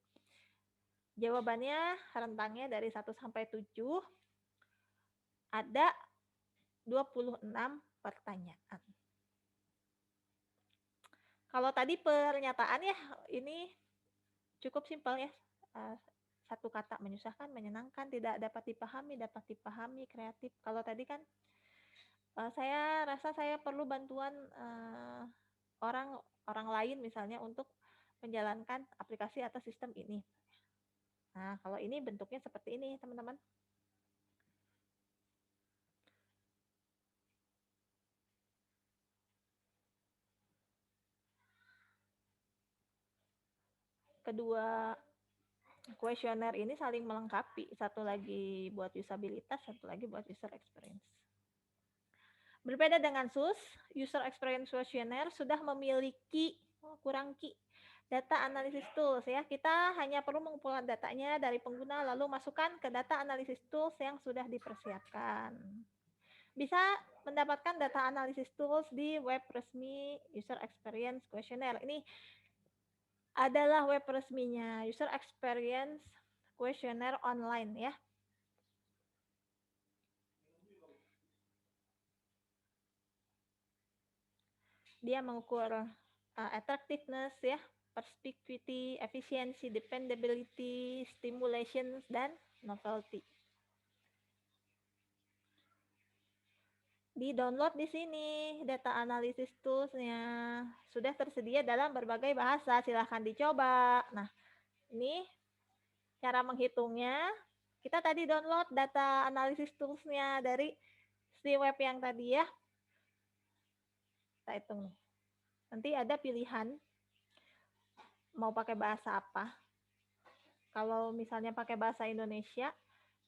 A: Jawabannya rentangnya dari 1 sampai 7. Ada 26 pertanyaan. Kalau tadi pernyataan ya, ini cukup simpel ya. 1 kata, menyusahkan, menyenangkan, tidak dapat dipahami, kreatif. Kalau tadi kan saya rasa saya perlu bantuan orang lain misalnya untuk menjalankan aplikasi atau sistem ini. Nah, kalau ini bentuknya seperti ini, teman-teman. Kedua kuesioner ini saling melengkapi. Satu lagi buat usabilitas, satu lagi buat user experience. Berbeda dengan SUS, User Experience Questionnaire sudah memiliki data analysis tools ya. Kita hanya perlu mengumpulkan datanya dari pengguna lalu masukkan ke data analysis tools yang sudah dipersiapkan. Bisa mendapatkan data analysis tools di web resmi User Experience Questionnaire. Ini adalah web resminya User Experience Questionnaire online ya. Dia mengukur attractiveness ya, perspicuity, efficiency, dependability, stimulation, dan novelty. Di-download di sini data analysis tools-nya. Sudah tersedia dalam berbagai bahasa, silahkan dicoba. Nah, ini cara menghitungnya. Kita tadi download data analysis tools-nya dari si web yang tadi ya. Kita hitung nih. Nanti ada pilihan mau pakai bahasa apa. Kalau misalnya pakai bahasa Indonesia,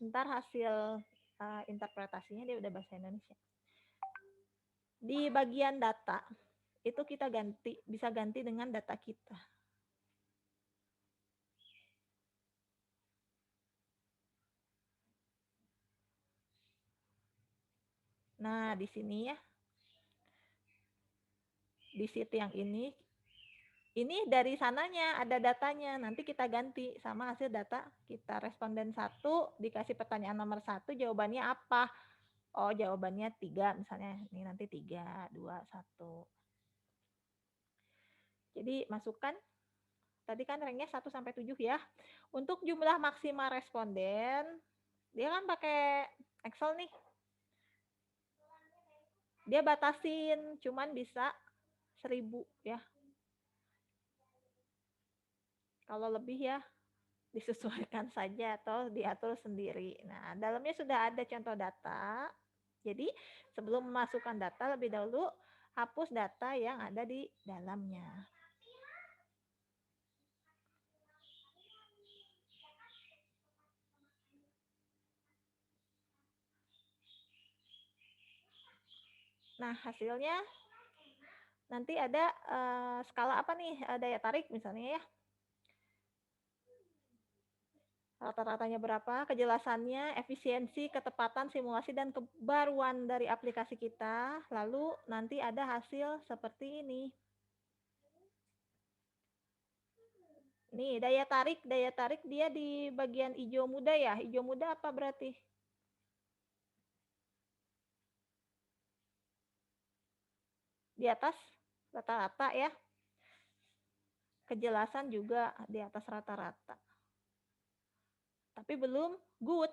A: ntar hasil interpretasinya dia udah bahasa Indonesia. Di bagian data, itu kita bisa ganti dengan data kita. Nah, di sini ya. Di sheet yang ini dari sananya ada datanya, nanti kita ganti sama hasil data kita. Responden 1 dikasih pertanyaan nomor 1, jawabannya apa? Oh, jawabannya 3 misalnya. Ini nanti 3, 2, 1. Jadi masukkan, tadi kan ranknya 1 sampai 7 ya. Untuk jumlah maksimal responden, dia kan pakai Excel nih. Dia batasin, cuman bisa 1000 ya. Kalau lebih ya disesuaikan saja atau diatur sendiri. Nah, dalamnya sudah ada contoh data. Jadi, sebelum memasukkan data lebih dahulu hapus data yang ada di dalamnya. Nah, hasilnya nanti ada skala apa nih? Daya tarik misalnya ya. Rata-ratanya berapa, kejelasannya, efisiensi, ketepatan, simulasi, dan kebaruan dari aplikasi kita. Lalu nanti ada hasil seperti ini. Nih, daya tarik dia di bagian hijau muda ya. Hijau muda apa berarti? Di atas rata-rata ya. Kejelasan juga di atas rata-rata. Tapi belum good.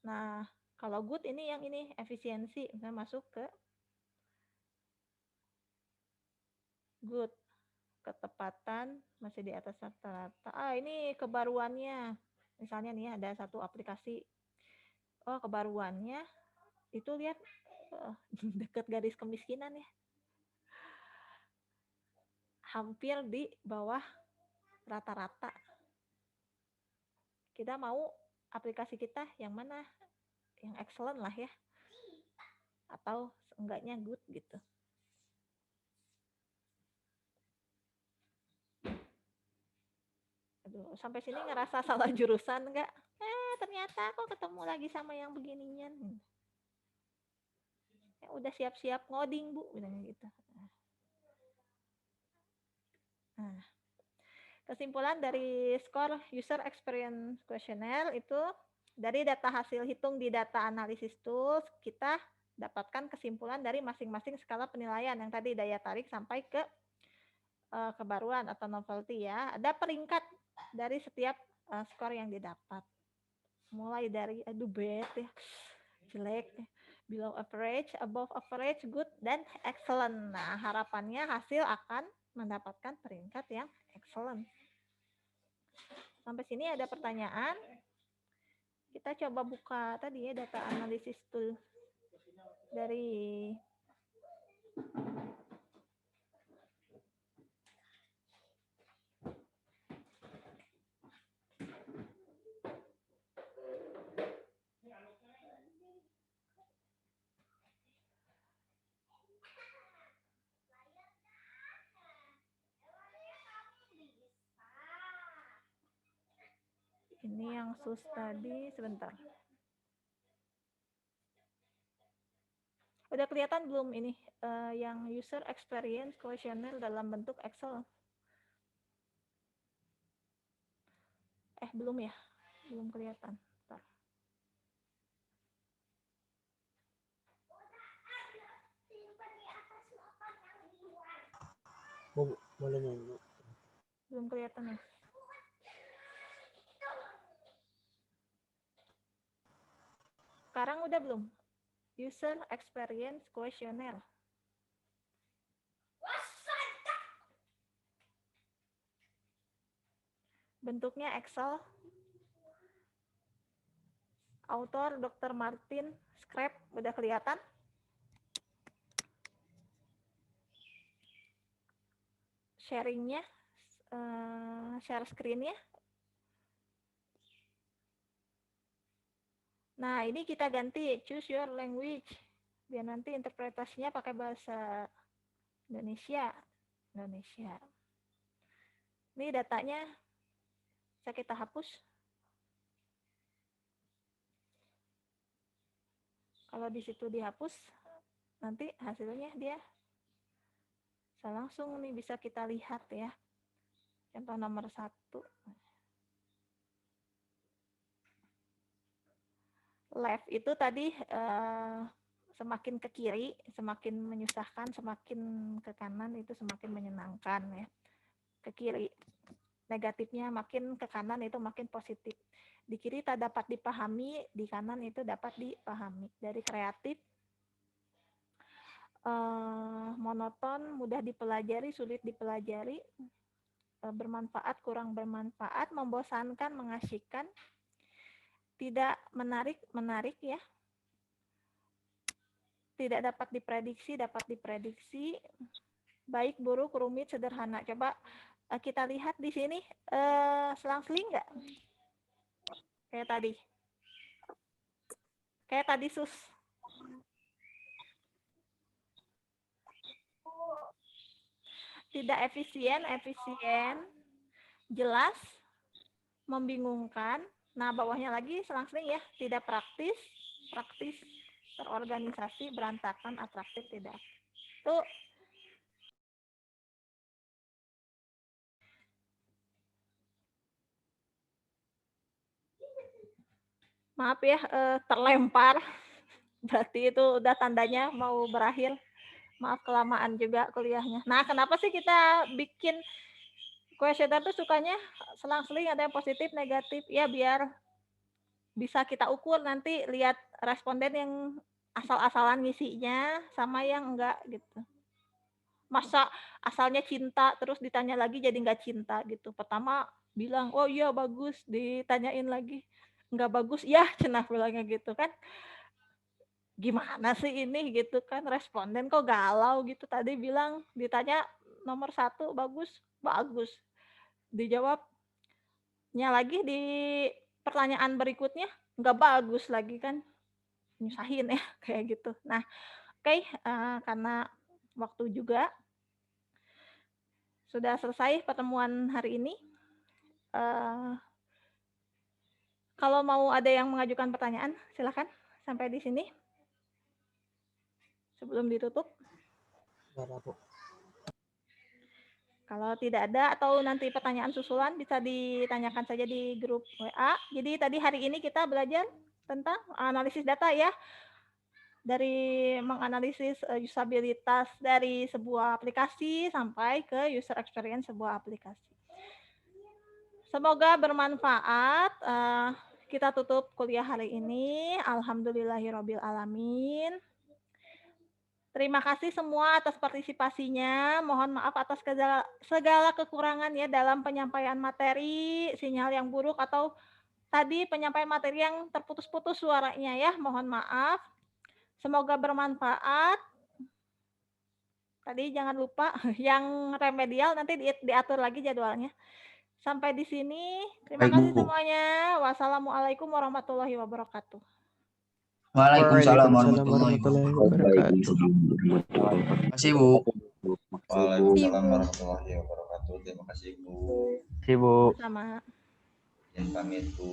A: Nah, kalau good ini yang ini efisiensi, misalnya masuk ke good. Ketepatan masih di atas rata-rata. Ini kebaruannya. Misalnya nih ada satu aplikasi. Oh, kebaruannya itu lihat dekat garis kemiskinan ya. Hampir di bawah rata-rata. Kita mau aplikasi kita yang mana? Yang excellent lah ya. Atau enggaknya good gitu. Aduh, sampai sini ngerasa salah jurusan enggak? Ternyata kok ketemu lagi sama yang beginian. Ya, udah siap-siap ngoding, Bu, bilangnya gitu. Nah, kesimpulan dari skor user experience questionnaire itu dari data hasil hitung di data analysis tools, kita dapatkan kesimpulan dari masing-masing skala penilaian yang tadi daya tarik sampai ke kebaruan atau novelty ya. Ada peringkat dari setiap skor yang didapat. Mulai dari bad ya, jelek, below average, above average, good, dan excellent. Nah, harapannya hasil akan mendapatkan peringkat yang excellent. Sampai sini ada pertanyaan. Kita coba buka tadi ya data analysis tool dari ini yang sus tadi, sebentar. Udah kelihatan belum ini yang user experience questionnaire dalam bentuk Excel? Belum ya? Belum kelihatan. Bentar.
B: Boleh nyanyi.
A: Belum kelihatan ya? Sekarang udah belum? User experience questionnaire. Bentuknya Excel. Autor Dr. Martin Scrap udah kelihatan? Sharingnya, share screen-nya. Nah, ini kita ganti choose your language. Biar nanti interpretasinya pakai bahasa Indonesia. Ini datanya bisa kita hapus. Kalau di situ dihapus, nanti hasilnya dia bisa langsung nih bisa kita lihat ya. Contoh nomor 1. Left itu tadi semakin ke kiri, semakin menyusahkan, semakin ke kanan itu semakin menyenangkan ya. Ke kiri negatifnya, makin ke kanan itu makin positif. Di kiri tak dapat dipahami, di kanan itu dapat dipahami. Dari kreatif, monoton, mudah dipelajari, sulit dipelajari. bermanfaat, kurang bermanfaat, membosankan, mengasyikkan, tidak menarik ya, tidak dapat diprediksi, baik, buruk, rumit, sederhana. Coba kita lihat di sini selang-seling nggak? Kayak tadi Sus. Tidak efisien, jelas, membingungkan. Nah, bawahnya lagi selang-seling ya, tidak praktis, terorganisasi, berantakan, atraktif, tidak. Tuh. Maaf ya, terlempar. Berarti itu udah tandanya mau berakhir. Maaf kelamaan juga kuliahnya. Nah, kenapa sih kita bikin kuesioner tuh sukanya selang-seling, ada yang positif, negatif, ya biar bisa kita ukur nanti, lihat responden yang asal-asalan ngisinya sama yang enggak gitu. Masa asalnya cinta terus ditanya lagi jadi enggak cinta gitu. Pertama bilang, oh iya bagus, ditanyain lagi enggak bagus, ya cenah bilangnya gitu kan. Gimana sih ini gitu kan, responden kok galau gitu, tadi bilang ditanya nomor 1 bagus, dijawabnya lagi di pertanyaan berikutnya nggak bagus lagi kan, nyusahin ya kayak gitu. Nah, oke, karena waktu juga sudah selesai pertemuan hari ini. Kalau mau ada yang mengajukan pertanyaan silakan sampai di sini sebelum ditutup. Kalau tidak ada atau nanti pertanyaan susulan bisa ditanyakan saja di grup WA. Jadi tadi hari ini kita belajar tentang analisis data ya. Dari menganalisis usabilitas dari sebuah aplikasi sampai ke user experience sebuah aplikasi. Semoga bermanfaat. Kita tutup kuliah hari ini. Alhamdulillahirabbil alamin. Terima kasih semua atas partisipasinya. Mohon maaf atas segala kekurangan ya dalam penyampaian materi, sinyal yang buruk atau tadi penyampaian materi yang terputus-putus suaranya ya. Mohon maaf. Semoga bermanfaat. Tadi jangan lupa yang remedial nanti diatur lagi jadwalnya. Sampai di sini. Terima kasih semuanya. Wassalamualaikum warahmatullahi wabarakatuh.
D: Waalaikumsalam warahmatullahi
B: warahmatullahi
D: wabarakatuh.
B: wabarakatuh.
D: Terima kasih, Bu.
F: Waalaikumsalam warahmatullahi wabarakatuh. Terima kasih Bu.
B: Terima kasih, Bu.
A: Sama.
F: Yang pamit Bu.